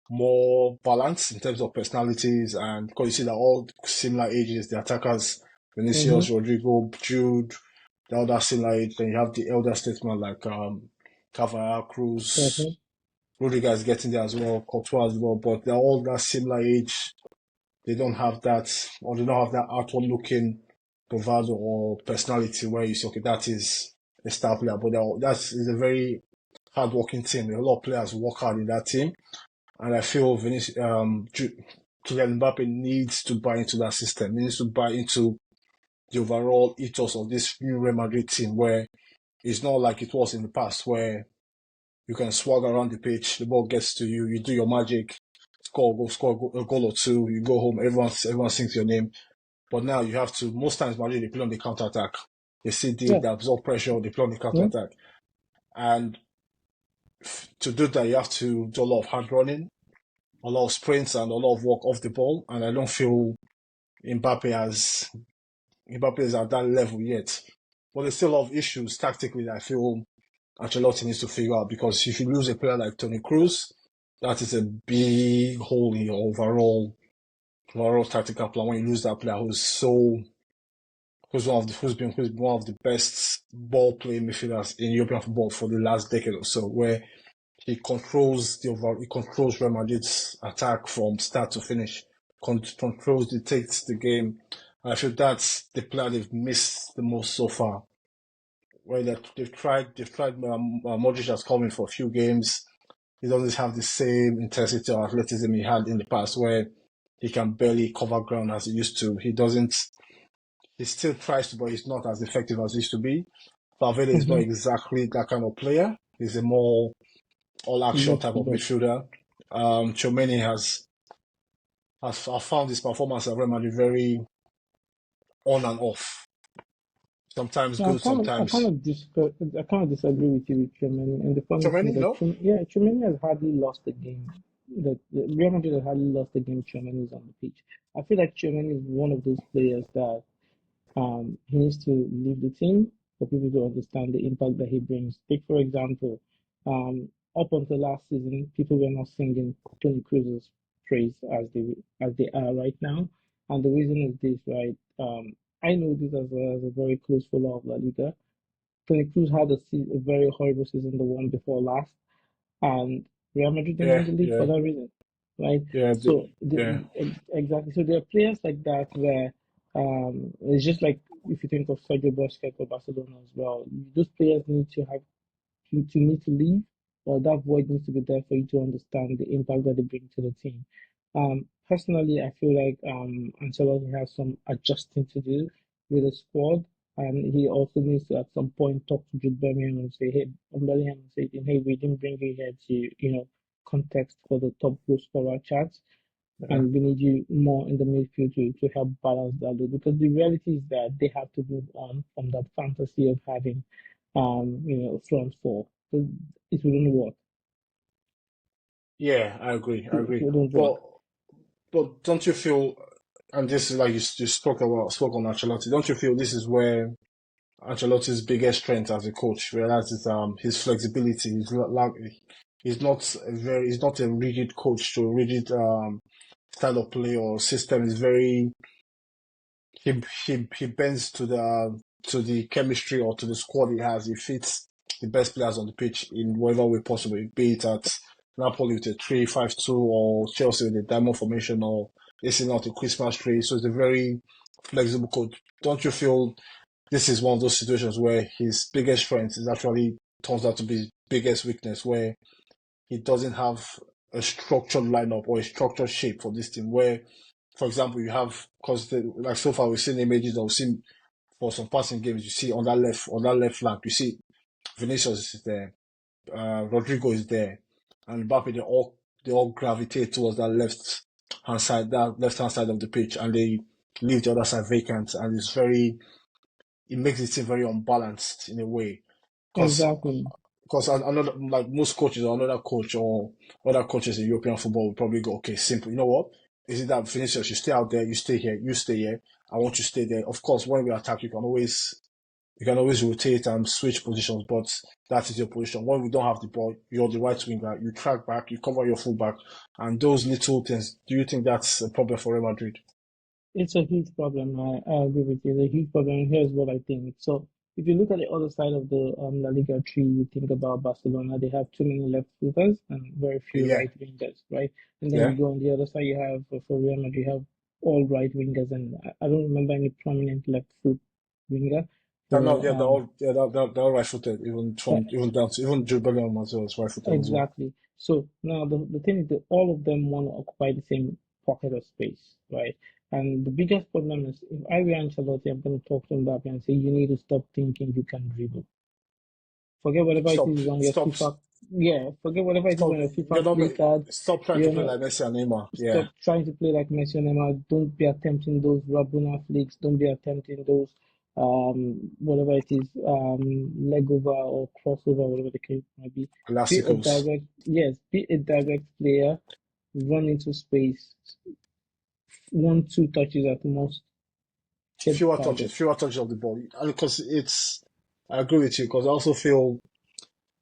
more balanced in terms of personalities, and because you see that all similar ages, the attackers, Mm-hmm. Vinicius, Rodrigo, Jude, the other similar age. Then you have the elder statesman like Cavara, Cruz, Mm-hmm. Rudiger is getting there as well, Courtois as well, but they're all that similar age. They don't have that, or they don't have that outward looking bravado or personality where you say, okay, that is a star player, but that is a very hard working team. A lot of players work hard in that team. And I feel Kylian Mbappe needs to buy into that system. He needs to buy into the overall ethos of this new Real Madrid team, where it's not like it was in the past, where you can swag around the pitch, the ball gets to you, you do your magic, score a goal or two, you go home, everyone sings your name. But now you have to. Most times, Madrid they play on the counter attack. They see deep, Yeah. they absorb pressure, they play on the counter Yeah. attack, and to do that, you have to do a lot of hard running, a lot of sprints, and a lot of work off the ball. And I don't feel Mbappe has Mbappe is at that level yet. But there's still a lot of issues tactically that I feel Ancelotti needs to figure out, because if you lose a player like Toni Kroos, that is a big hole in your overall tactical plan. When you lose that player who's been one of the best ball playing midfielders in European football for the last decade or so, where he controls Real Madrid's attack from start to finish, dictates the game. I feel that's the player they've missed the most so far. Where they've tried. Modric has come in for a few games. He doesn't have the same intensity or athleticism he had in the past, where he can barely cover ground as he used to. He doesn't. He still tries to, but he's not as effective as he used to be. Valverde is not Mm-hmm. exactly that kind of player. He's a more all-action type of Midfielder. midfielder. Tchouameni has found his performance at Real Madrid very on and off. Sometimes Yeah, good, sometimes. I kind of disagree with you with Germany. And the funny thing is Tchouameni, that no? Germany has hardly lost a game. The Real Madrid has hardly lost a game. Germany is on the pitch. I feel like Germany is one of those players that he needs to leave the team for people to understand the impact that he brings. Take for example, up until last season, people were not singing Toni Kroos's praise as they are right now, and the reason is this, right? I know this as a very close follower of La Liga. Toni Kroos had a very horrible season, the one before last, and Real Madrid didn't win Yeah, the league for yeah, that reason, right? yeah, So yeah, exactly. So there are players like that where it's just like if you think of Sergio Busquets for Barcelona as well. Those players need to leave, or that void needs to be there for you to understand the impact that they bring to the team. Personally, I feel like Ancelotti has some adjusting to do with the squad, and he also needs to at some point talk to Jude Bellingham and say, "Hey, Bellingham and say, hey, we didn't bring you here to context for the top goal scorer charts, yeah. and we need you more in the midfield to help balance that load, because the reality is that they have to move on from that fantasy of having front four. So it wouldn't work. Yeah, I agree, I It agree. wouldn't But work. but don't you feel, and this is like you spoke on Ancelotti, don't you feel this is where Ancelotti's biggest strength as a coach, whereas it's his flexibility, he's not a rigid coach to a rigid style of play or system. Is very he bends to the chemistry or to the squad he has. He fits the best players on the pitch in whatever way possible, be it at Napoli with a 3-5-2, or Chelsea with a diamond formation, or AC not a Christmas tree. So it's a very flexible coach. Don't you feel this is one of those situations where his biggest strength is actually turns out to be his biggest weakness, where he doesn't have a structured lineup or a structured shape for this team? Where, for example, you have, because like so far we've seen images, or we've seen for some passing games, you see on that left flank, you see Vinicius is there, Rodrigo is there, and Mbappe. They all gravitate towards that left hand side of the pitch, and they leave the other side vacant, and it makes the team very unbalanced in a way. Because Exactly. another, like most coaches or another coach or other coaches in European football will probably go, okay, simple. You know what? Is it that Vinicius, you stay out there, you stay here, you stay here. I want you to stay there. Of course, when we attack, you can always rotate and switch positions, but that is your position. When we don't have the ball, you're the right winger. You track back, you cover your fullback, and those little things. Do you think that's a problem for Real Madrid? It's a huge problem. I agree with you. It's a huge problem. Here's what I think. So, if you look at the other side of the La Liga tree, you think about Barcelona. They have too many left footers and very few Yeah, right wingers, right? And then yeah. you go on the other side, you have for Real Madrid, you have all right wingers, and I don't remember any prominent left foot winger No, for yeah, they're all right-footed, even down to even Jude Bellingham as well is right-footed as well. exactly. So now the thing is that all of them want to occupy the same pocket of space, right? And the biggest problem is if I were Ancelotti, I'm going to talk to Mbappe and say, you need to stop thinking you can dribble. Forget whatever it Stop, is on your stop, FIFA. Yeah, forget whatever it is stop. on your You're FIFA not. play card. Stop trying to You play know, like Messi and Neymar. Yeah, stop trying to play like Messi and Neymar. Don't be attempting those Rabona flicks. Don't be attempting those whatever it is, leg over or crossover, whatever the case might be. Be a classicals. direct, yes, be a direct player, run into space, 1, 2 touches at most, get the target. Fewer touches of the ball. And because I agree with you because I also feel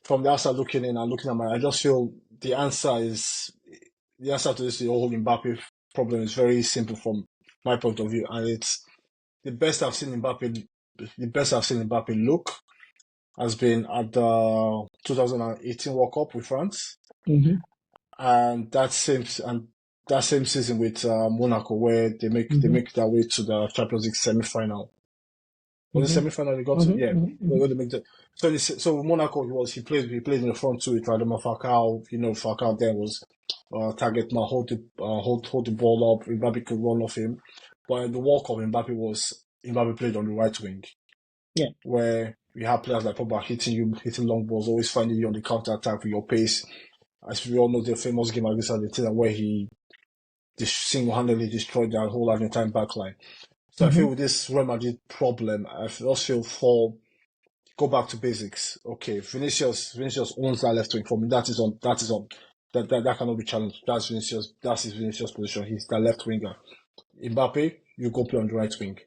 from the outside looking in and looking at I just feel the answer to this whole Mbappe problem is very simple from my point of view, and it's the best I've seen Mbappe. The best I've seen Mbappe look has been at the 2018 World Cup with France, Mm-hmm, and that same season with Monaco, where they make they mm-hmm, make their way to the Champions League semi-final. Was it mm-hmm, semi-final they got to? mm-hmm, Yeah, mm-hmm, where they make the so with Monaco he played in the front two with Radama Falcao. Falcao there was target man, hold the ball up. Mbappe could run off him, but in the World Cup Mbappe played on the right wing yeah. where we have players like Pogba hitting long balls, always finding you on the counter attack with your pace. As we all know, the famous game against Argentina where he just single-handedly destroyed their whole Argentine backline. So I Mm-hmm, feel with this Real Madrid problem, I just feel for go back to basics. Okay, Vinicius owns that left wing for me. That cannot be challenged. That's his Vinicius position. He's the left winger. Mbappe, you go play on the right wing.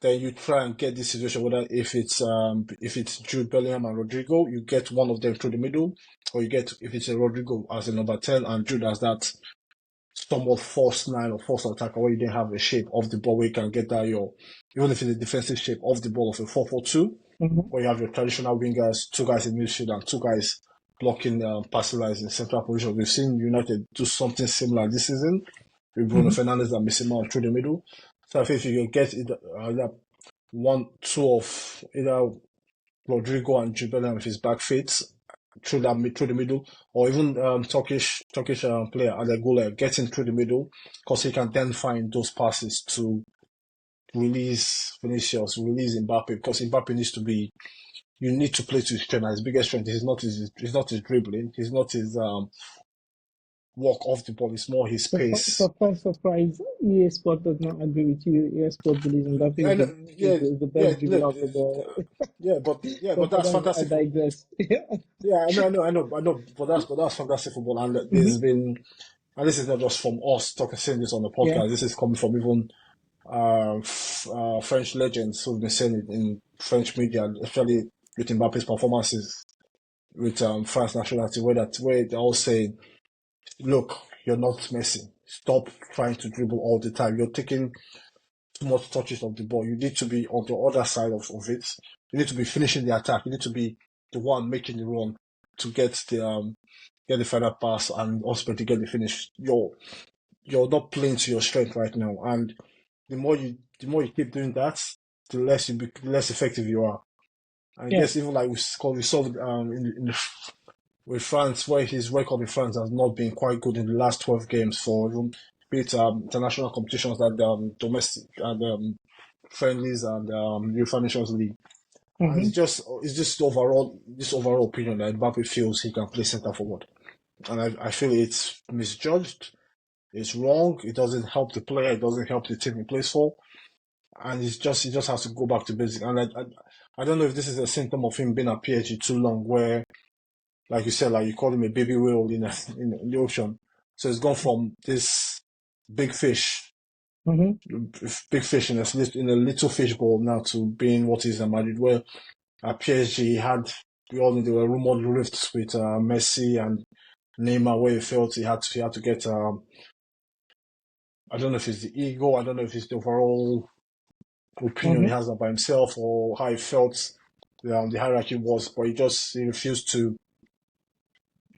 Then you try and get this situation whether if it's Jude Bellingham and Rodrigo, you get one of them through the middle, or you get if it's a Rodrigo as a number 10 and Jude as that somewhat false nine or false attacker where you didn't have a shape of the ball where you can get that even if it's a defensive shape of the ball of a 4-4-2, mm-hmm, where you have your traditional wingers, two guys in midfield and two guys blocking passing lines in central position. We've seen United do something similar this season with Bruno mm-hmm, Fernandes and Missima through the middle. So I think if you can get either two of either Rodrigo and Jude Bellingham with his back feet through the middle, or even Turkish player Adegula getting through the middle, because he can then find those passes to release Vinicius, release Mbappe, because Mbappe needs to be. You need to play to his strength. His biggest strength is not his dribbling. He's not his walk off the ball. It's more his pace. Surprise, surprise. EA Sport does not agree with you. EA Sport believes Mbappe is And yeah, is the yeah, best dribbler look, of the ball. but But that's I fantastic. digress. Yeah, I know, but that's fantastic football. And Hmm. and this is not just from us saying this on the Yeah. podcast. This is coming from even French legends who've been saying it in French media, especially with Mbappe's performances with France nationality, where they're all saying, "Look, you're not Messi. Stop trying to dribble all the time. You're taking too much touches of the ball. You need to be on the other side of it. You need to be finishing the attack. You need to be the one making the run to get the final pass and ultimately get the finish. You're not playing to your strength right now, and the more you keep doing that, the less effective you are. I Yeah. guess even like we saw with France, where his record in France has not been quite good in the last 12 games for even be it international competitions that domestic and friendlies and UEFA Nations League. And Mm-hmm. it's just overall this overall opinion that Mbappe feels he can play centre forward. And I feel it's misjudged, it's wrong, it doesn't help the player, it doesn't help the team he plays for. And he just has to go back to basic. And I don't know if this is a symptom of him being at PSG too long, where like you said, like you call him a baby whale in the ocean. So it's gone from this big fish, Mm-hmm. big fish in a little fish bowl now to being what is at Madrid, where at PSG he had we all know there were rumored rifts with Messi and Neymar, where he felt he had to get I don't know if it's the ego, I don't know if it's the overall opinion he Mm-hmm. has about himself or how he felt the hierarchy was, but he refused to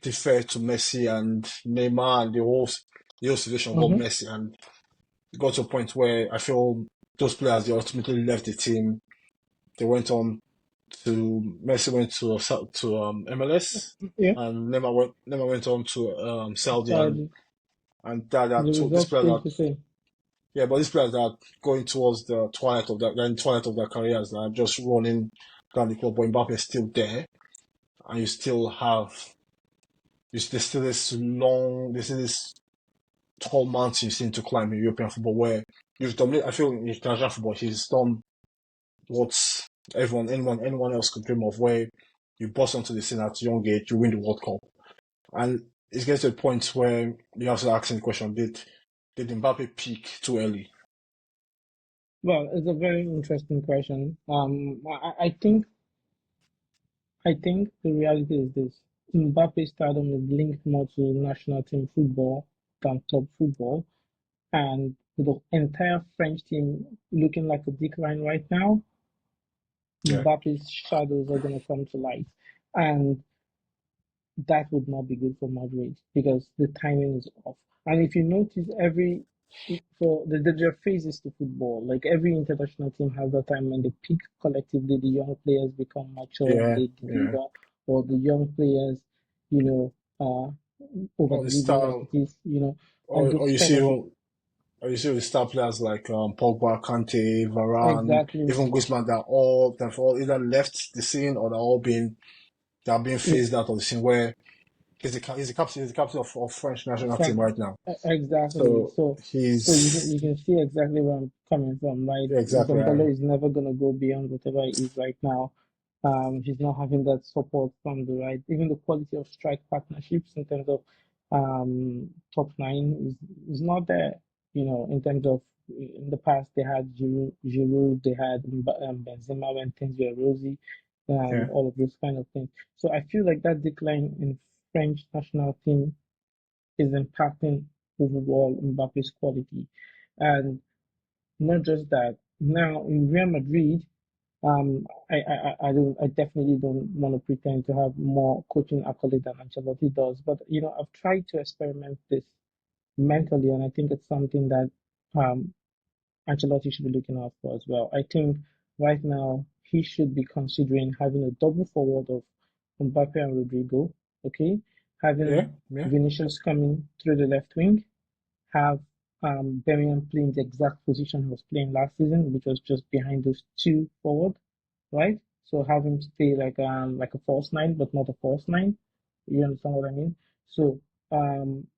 defer to Messi and Neymar and the whole situation about Mm-hmm. Messi, and it got to a point where I feel those players they ultimately left the team. They went on to Messi went to MLS, Yeah. and Neymar went on to Saudi, So and the so these results players stayed are the same. yeah, but these players are going towards the twilight of their careers, and just running down the club. But Mbappe is still there, and you still have there's still this tall mountain you seem to climb in European football where you've dominated. I feel in international football he's done what anyone else could dream of, where you bust onto the scene at a young age, you win the World Cup, and it gets to a point where you have to ask the question: Did Mbappe peak too early? Well, it's a very interesting question. I think the reality is this. Mbappe's stardom is linked more to national team football than club football. And with the entire French team looking like a decline right now, Yeah, Mbappe's shadows are going to come to light. And that would not be good for Madrid because the timing is off. And if you notice, there are phases to football. Like every international team has that time when they peak collectively, the young players become mature and yeah, they yeah. deliver, or the young players, you know, Or the overdeliver like star, it is, and or those you kind see of or you see with star players like Pogba, Kante, Varane, exactly. even Griezmann, they've all either left the scene or they are being phased out of the scene. Where he's the captain of French national team From right now. exactly. So So he's you can see exactly where I'm coming from, right? yeah, exactly. Dombolo is never gonna go beyond whatever he is right now. He's not having that support from the right. Even the quality of strike partnerships in terms of top nine is not there. In terms of in the past they had Giroud, they had Benzema when things were rosy, and Yeah, all of those kind of things. So I feel like that decline in French national team is impacting overall Mbappe's quality. And not just that, now in Real Madrid, I definitely don't want to pretend to have more coaching accolade than Ancelotti does, but I've tried to experiment this mentally, and I think it's something that um, Ancelotti should be looking out for as well. I think right now he should be considering having a double forward of Mbappe and Rodrigo, okay, yeah, having yeah, Vinicius coming through the left wing, have Birmingham playing the exact position he was playing last season, which was just behind those two forward, right? So have him stay like a false nine, but not a false nine. You understand what I mean? So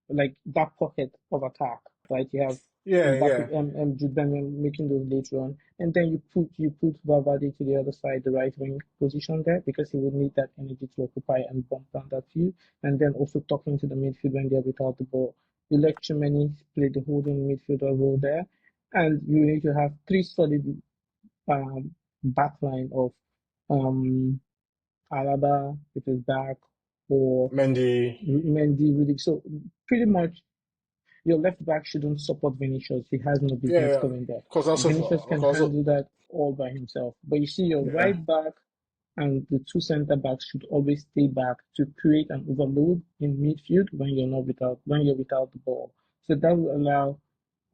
like that pocket of attack, right? You have yeah, yeah, Mbappe Jude Bellingham making those late run, and then you put Valverde to the other side, the right wing position there, because he would need that energy to occupy and bump down that field, and then also talking to the midfield when they're without the ball. You let Chimeni play the holding midfielder role there, and you need to have three solid backline of um, Alaba with his back or Mendy, Mendy with it. So pretty much your left back shouldn't support Vinicius. He has no yeah, business yeah. going there. Because also, Vinicius can because also, handle that all by himself. But you see, your yeah, right back and the two centre backs should always stay back to create an overload in midfield when you're without the ball. So that will allow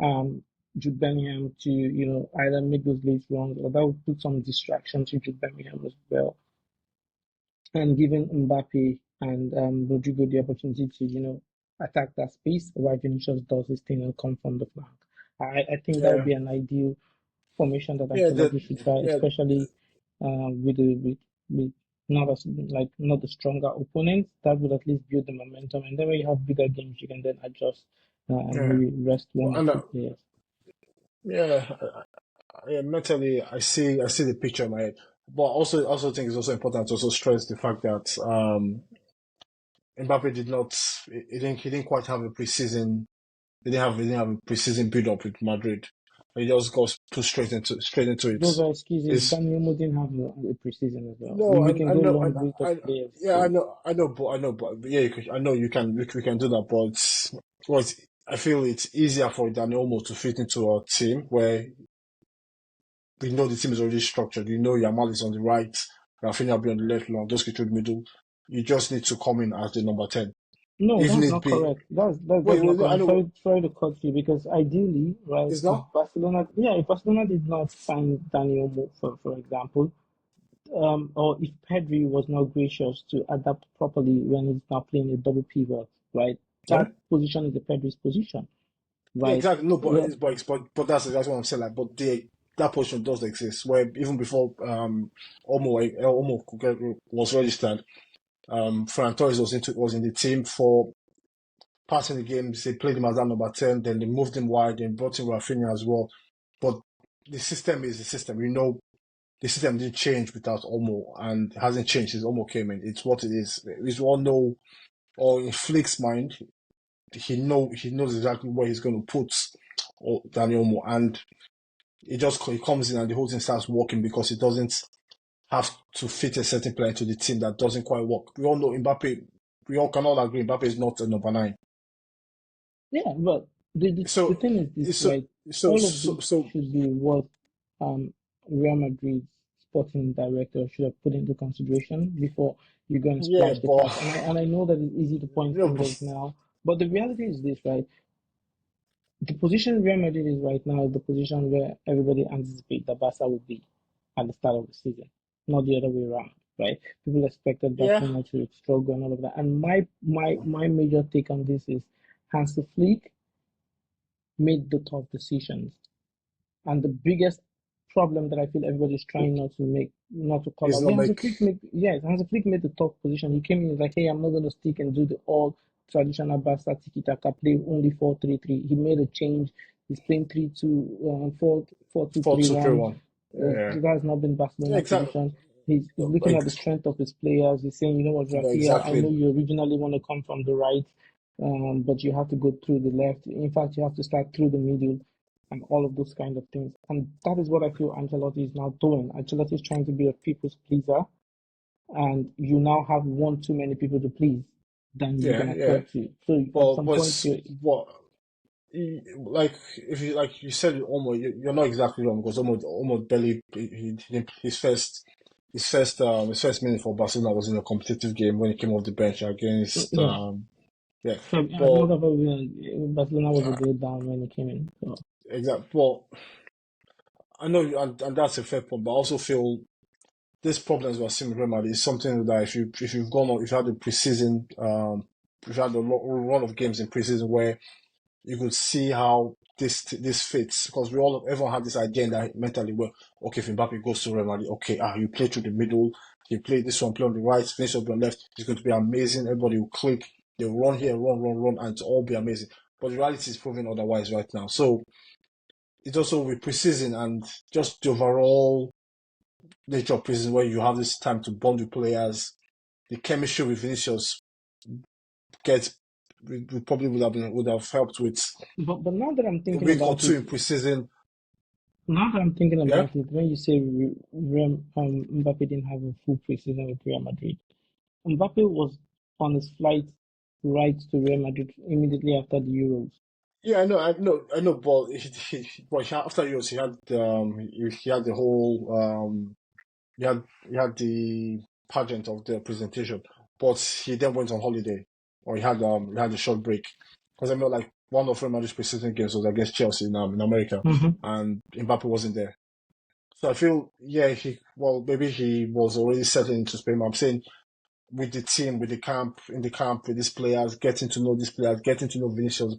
um, Jude Bellingham to either make those late runs, or that will put some distraction to Jude Bellingham as well, and giving Mbappe and Rodrigo the opportunity to attack that space while Vinicius does his thing and come from the flank. I think that would yeah, be an ideal formation that yeah, Ancelotti should try, yeah. especially. with not as like not the stronger opponents. That would at least build the momentum, and then when you have bigger games, you can then adjust and Yeah, maybe rest one or and two players. yeah, mentally, I see the picture in my head. But also think it's also important to also stress the fact that Mbappe did not, he didn't quite have a preseason. He didn't have a preseason build up with Madrid. He just got put straight into it. Those are excuses. It's Daniel Mo didn't have a preseason as well. no, We can I go know, long list of players. yeah, So but yeah, I know we can do that, but I feel it's easier for Daniel Olmo to fit into a team where we know the team is already structured. You know, Yamal is on the right, Rafinha will be on the left, Lewandowski through the middle. You just need to come in as the number 10. no, Even that's it not be, correct. That's not wait, correct. I I'm know sorry to cut you because ideally, right, it's not. if Barcelona did not sign Daniel Mo, for example, or if Pedri was not gracious to adapt properly when he's not playing a double pivot, right? Yeah, That position is the Pedri's position, yeah, right? exactly. No, but Well, it's but that's what I'm saying. Like, but that position does exist. Where even before Olmo was registered, Ferran Torres was in the team for passing the games. They played him as that number 10. Then they moved him wide. Then brought in Rafinha as well. But the system is the system. You know, the system didn't change without Olmo, and it hasn't changed since Olmo came in. It's what it is. We all know, or in Flick's mind, he knows exactly where he's going to put Daniel Olmo, and he comes in and the whole thing starts working because he doesn't have to fit a certain player into the team that doesn't quite work. We all know Mbappe. We all can all agree Mbappe is not a number 9. yeah, but the So, thing is this, so, right? so, All of so, this so should be what um Real Madrid's sporting director should have put into consideration before you go and yeah, splash the but cash. And I know that it's easy to point no, but fingers now, but the reality is this, right? The position Real Madrid is right now is the position where everybody anticipates that Barca will be at the start of the season, not the other way around, right? People expected yeah, Barcelona to struggle and all of that. And my major take on this is Hansi Flick made the tough decisions. And the biggest problem that I feel everybody's trying not to call he's out. not Yeah, Hansi make Flick made, yes, Hansi Flick made the tough position. He came in like, hey, I'm not going to stick and do the all traditional Barca tiki taka play only 4-3-3. He made a change. He's playing 3-2, 4-2, four two three 3-1. one. Yeah, That has not been yeah, Barcelona exactly, position. He's looking at the strength of his players. He's saying, you know what, Rafinha, I know exactly. you originally want to come from the right, but you have to go through the left. In fact, you have to start through the middle and all of those kind of things. And that is what I feel Ancelotti is now doing. Ancelotti is trying to be a people's pleaser, and you now have one too many people to please than you Yeah, can yeah. afford to. So at But some point, but what like if you like you said almost you're not exactly wrong because almost barely his first minute for Barcelona was in a competitive game when he came off the bench against yeah, yeah, as a but matter of fact, Barcelona was a day down when he came in. So exactly. Well, I know, and that's a fair point, but I also feel these problems we're seeing with Real Madrid is something that if you've gone on, if you had a preseason, if you had a run of games in preseason where you could see how this fits because everyone had this idea in that mentally where okay, if Mbappe goes to Real Madrid, okay, you play through the middle, you play this one, play on the right, finish up on the left, it's going to be amazing. Everybody will click, they'll run here, run, and it'll all be amazing. But the reality is proving otherwise right now. So it's also with preseason and just the overall nature of preseason where you have this time to bond with players. The chemistry with Vinicius gets we probably would have helped with but now that I'm a thinking week or about two it, in preseason. Yeah, when you say Mbappe didn't have a full preseason with Real Madrid, Mbappe was on his flight right to Real Madrid immediately after the Euros. yeah, I know. But after years, he had the whole he had the pageant of the presentation, but he then went on holiday, or he had a short break, because I know like one of Real Madrid's preseason games was against Chelsea in America, Mm-hmm. and Mbappe wasn't there. So I feel yeah, maybe he was already settling into Spain. I'm saying with the team, with the camp, in the camp, with these players, getting to know these players, getting to know Vinicius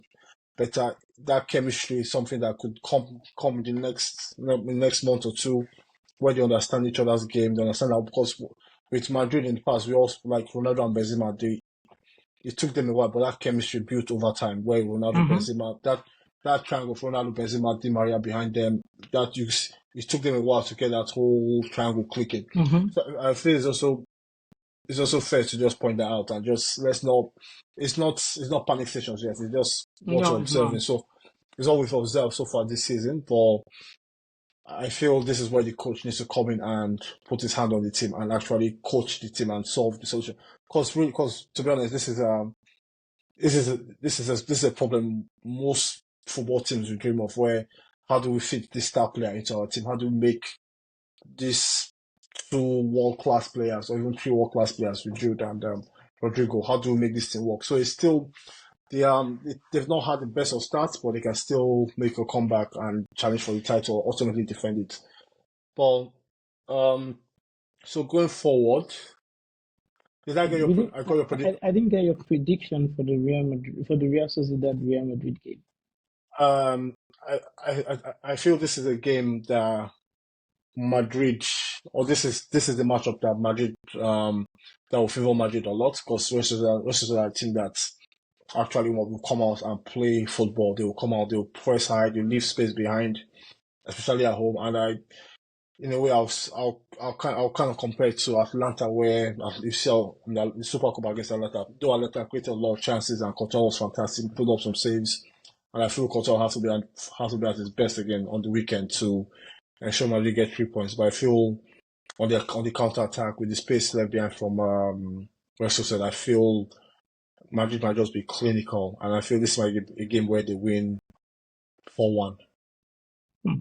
better. That chemistry is something that could come in the next month or two. where they understand each other's game. They understand how, because with Madrid in the past, we also like Ronaldo and Benzema. It took them a while, but that chemistry built over time. Where Ronaldo, Benzema, that triangle of Ronaldo, Benzema, Di Maria behind them, it took them a while to get that whole triangle clicking. So I feel it's also fair to just point that out and just let's not. It's not panic stations yet. It's just what No, we're it's not. observing. So it's all we've observed so far this season. But I feel this is where the coach needs to come in and put his hand on the team and actually coach the team and solve the solution. Because to be honest, this is a problem most football teams will dream of. Where how do we fit this star player into our team? How do we make these two world class players or even three world class players with Jude and Rodrigo? How do we make this thing work? So it's still they've not had the best of starts, but they can still make a comeback and challenge for the title, ultimately defend it. But so going forward, did I get We didn't, I got your prediction? I didn't get your prediction for the Real Madrid, for the Real Sociedad Real Madrid game. Um, I feel this is a game that Madrid, or this is the matchup that Madrid that will favor Madrid a lot because versus a team that actually will come out and play football. They will come out, they will press high, they leave space behind, especially at home. And in a way, I'll kind of compare it to Atlanta, where you saw in the Super Cup against Atlanta. Though Atlanta created a lot of chances and Courtois was fantastic, put up some saves, and I feel Courtois has to be at his best again on the weekend to ensure Madrid get 3 points. But I feel on the counter attack with the space left behind from Real Sociedad, I feel Madrid might just be clinical, and I feel this might be a game where they win 4-1. Hmm.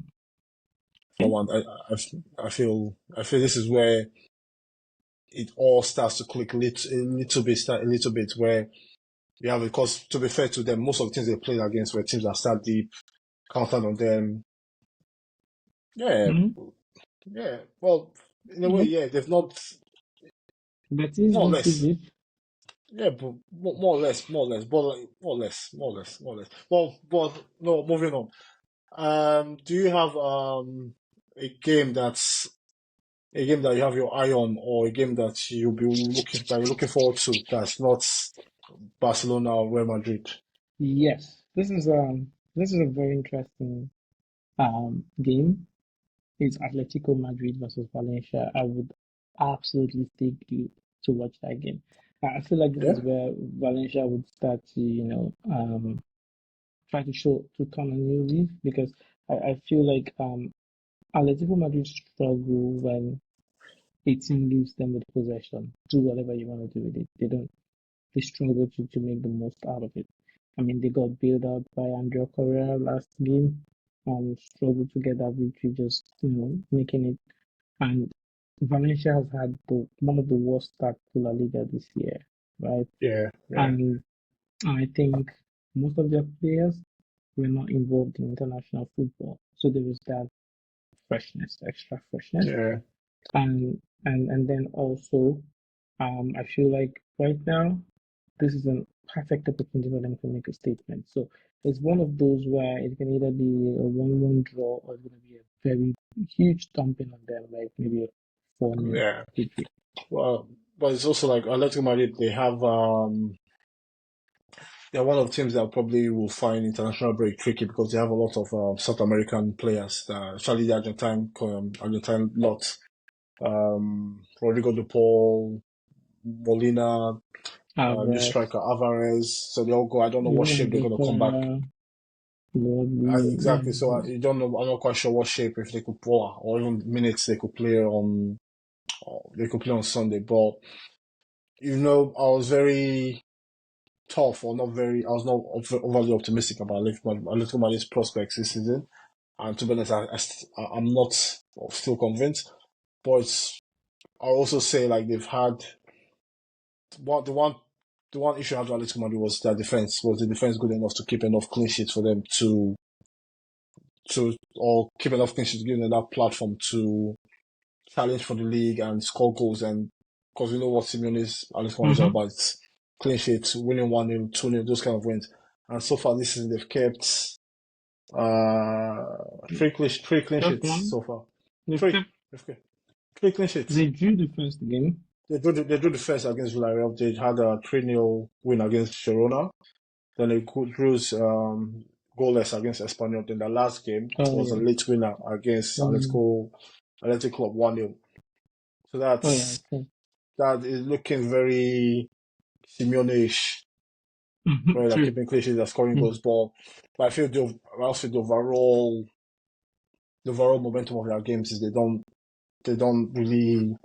4-1. I feel this is where it all starts to click a little bit where you have, because to be fair to them, most of the teams they played against were teams that start deep, counted on them. Yeah, yeah. Well, in a way, yeah, they've not Betis more or not too less. deep. Yeah, but more or less, but like, more or less. But no, moving on. Do you have a game that you have your eye on, or a game that you're looking forward to that's not Barcelona or Real Madrid? Yes, this is a very interesting game. It's Atletico Madrid versus Valencia. I would absolutely stay glued to watch that game. I feel like this Yeah, is where Valencia would start to, try to show to turn a new leaf because I feel like Atletico Madrid struggle when a team leaves them with possession. Do whatever you want to do with it. They struggle to make the most out of it. I mean, they got bailed out by Andrea Correa last game. Struggled to get that victory, just making it. And Valencia has had one of the worst starts to La Liga this year, right? yeah, yeah, And I think most of their players were not involved in international football, so there was that extra freshness, yeah, and then also, I feel like right now this is a perfect opportunity for them to make a statement. So it's one of those where it can either be a 1-1 draw or it's going to be a very huge thumping on them, like maybe a 4-0 yeah. victory. Well, but it's also like Atletico Madrid. They're one of the teams that probably will find international break tricky because they have a lot of South American players, especially the Argentine lot. Rodrigo De Paul, Molina, new Alvarez, striker Alvarez. So they all go. I don't know what shape even they're going to come back. Decore, Rodri, yeah, Exactly. So you don't know. I'm not quite sure what shape if they could pull or even minutes they could play on. They could play on Sunday, but I was very tough or not very. I was not overly optimistic about Atletico Madrid's prospects this season, and to be honest, I'm not still convinced. But I'll also say like they've had what the one issue I had with Atletico Madrid was their defense. Was the defense good enough to keep enough clean sheets for them to or keep enough clean sheets to give them that platform to challenge for the league and score goals? And because we know what Simeone's Atletico Madrid is all mm-hmm. about, it's clean sheets, winning 1-0, 2-0, those kind of wins. And so far this season they've kept uh three clean Just sheets one. so far. They've Three. kept Okay. 3 clean sheets. They drew the first game. They drew the first against Villarreal. They had a 3-0 win against Girona. Then they drew goalless against Espanyol. Then the last game Oh was a yeah. late winner against Atletico Club 1-0. So Oh yeah. Okay. that is looking very Simeone-ish, where they're True. keeping clean sheets, they're scoring goals. But I also feel the overall momentum of their games is they don't really.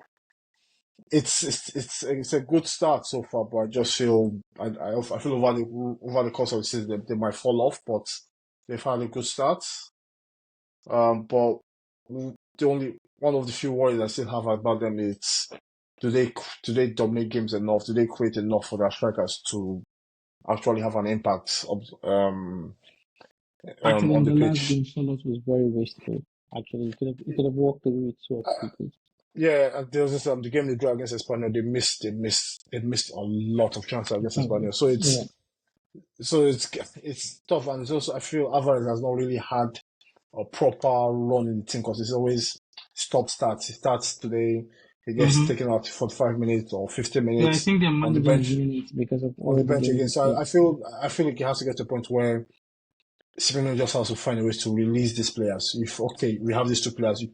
It's a good start so far, but I just feel I feel over the course of the season they might fall off, but they've had a good start. But the only one of the few worries I still have about them is do they dominate games enough? Do they create enough for their strikers to actually have an impact Actually, in on the the last pitch? game, Charlotte was very wasteful. Actually, you could have walked away with 2 people. Yeah, and there was this, the game they drew against Espanyol. They missed a lot of chances against Espanyol. So Yeah. it's tough, and it's also I feel Alvarez has not really had a proper run in the team because it's always stop starts. He starts today, he gets Mm-hmm. taken out for 5 minutes or 15 Yeah, I minutes think they're on the managing his bench minutes because of on the all the bench games again. he So played. I feel like he has to get to a point where Simeone just has to find a way to release these players. If okay, we have these two players, you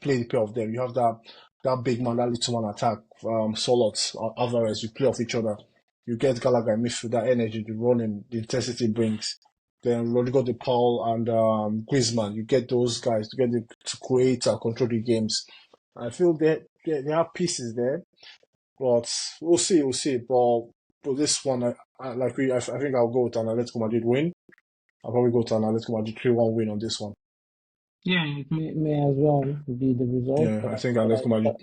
play the pair of them. You have that big man, that little man attack, Solot, Alvarez. You play off each other. You get Gallagher in midfield, that energy, the running, the intensity it brings. Then Rodrigo De Paul and Griezmann. You get those guys to create and control the games. I feel they have pieces there, but we'll see. But this one, I think I'll go with an Atletico Madrid win. I'll probably go to an Atletico Madrid 3-1 win on this one. Yeah, it may as well be the result, Yeah, but I think Atletico Madrid.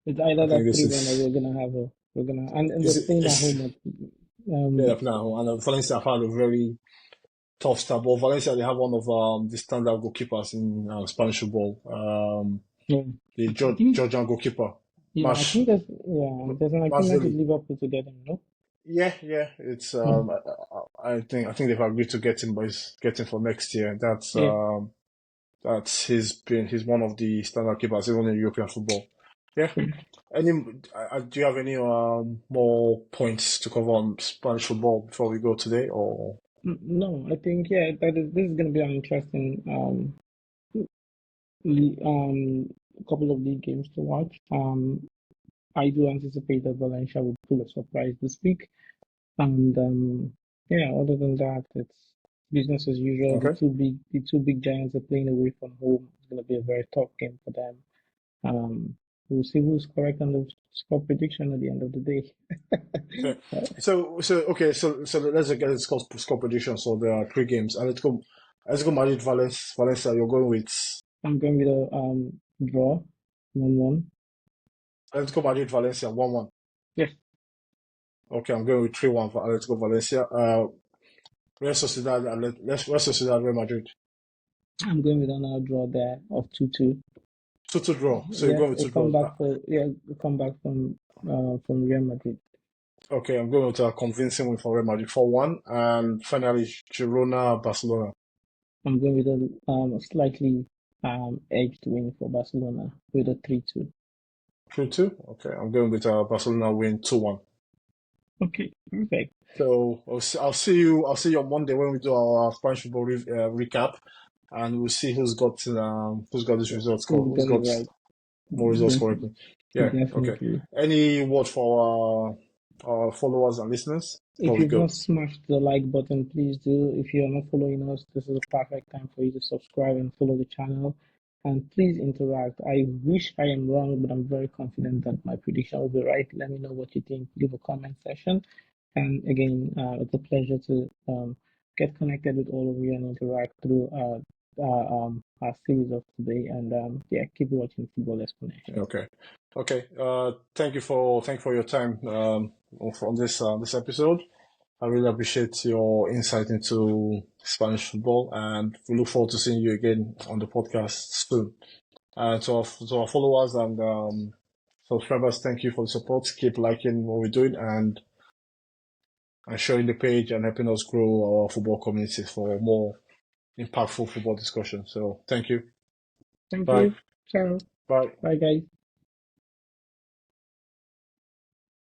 it's I either think that this 3-1 or is and it's, they're playing at it's home at yeah, um now and Valencia have had a very tough start. But Valencia they have one of the standard goalkeepers in Spanish football. yeah. The I think Georgian goalkeeper, yeah, I Mash think there's an agreement with Mashvili. Liverpool to get him, no? Yeah. It's Mm. I think they've agreed to get him, but he's getting for next year. Yeah. He's one of the standard keepers even in European football. Yeah. True. Any do you have any more points to cover on Spanish football before we go today? Or No, I think this is gonna be an interesting couple of league games to watch. I do anticipate that Valencia will pull a surprise this week. And yeah, other than that, it's business as usual. okay, The two big giants are playing away from home. It's going to be a very tough game for them. We'll see who's correct on the score prediction at the end of the day. okay. So let's get the score prediction. So there are 3 games. Atletico Madrid, Valencia. You're going with I'm going with a draw, 1-1. Atletico Madrid, Valencia, 1-1. Yes, Okay, I'm going with 3-1 for Atletico Valencia. Real Sociedad, Real Madrid. I'm going with another draw there of 2-2. 2-2 draw. So you're Yeah, going with two draws. a comeback from Real Madrid. Okay, I'm going with a convincing win for Real Madrid 4-1. And finally, Girona, Barcelona. I'm going with a slightly edged win for Barcelona with a 3-2. 3-2. Okay, I'm going with a Barcelona win 2-1. Okay, perfect. So I'll see you. I'll see you on Monday when we do our Spanish football recap, and we'll see who's got these results. We've Who's got it got right. more results Def- correctly. Yeah. Okay. Definitely. Any word for our followers and listeners before If we you've go? not smashed the like button, please do. If you're not following us, this is a perfect time for you to subscribe and follow the channel. And please interact. I wish I am wrong, but I'm very confident that my prediction will be right. Let me know what you think. Leave a comment section. And again, it's a pleasure to get connected with all of you and interact through our series of today. And yeah, keep watching Football Exponential. Okay. Okay. Thank you for your time on this episode. I really appreciate your insight into Spanish football, and we look forward to seeing you again on the podcast soon. To our followers and subscribers, thank you for the support. Keep liking what we're doing and sharing the page and helping us grow our football community for more impactful football discussion. So thank you. Thank Bye. you. Ciao. Bye. Bye, guys.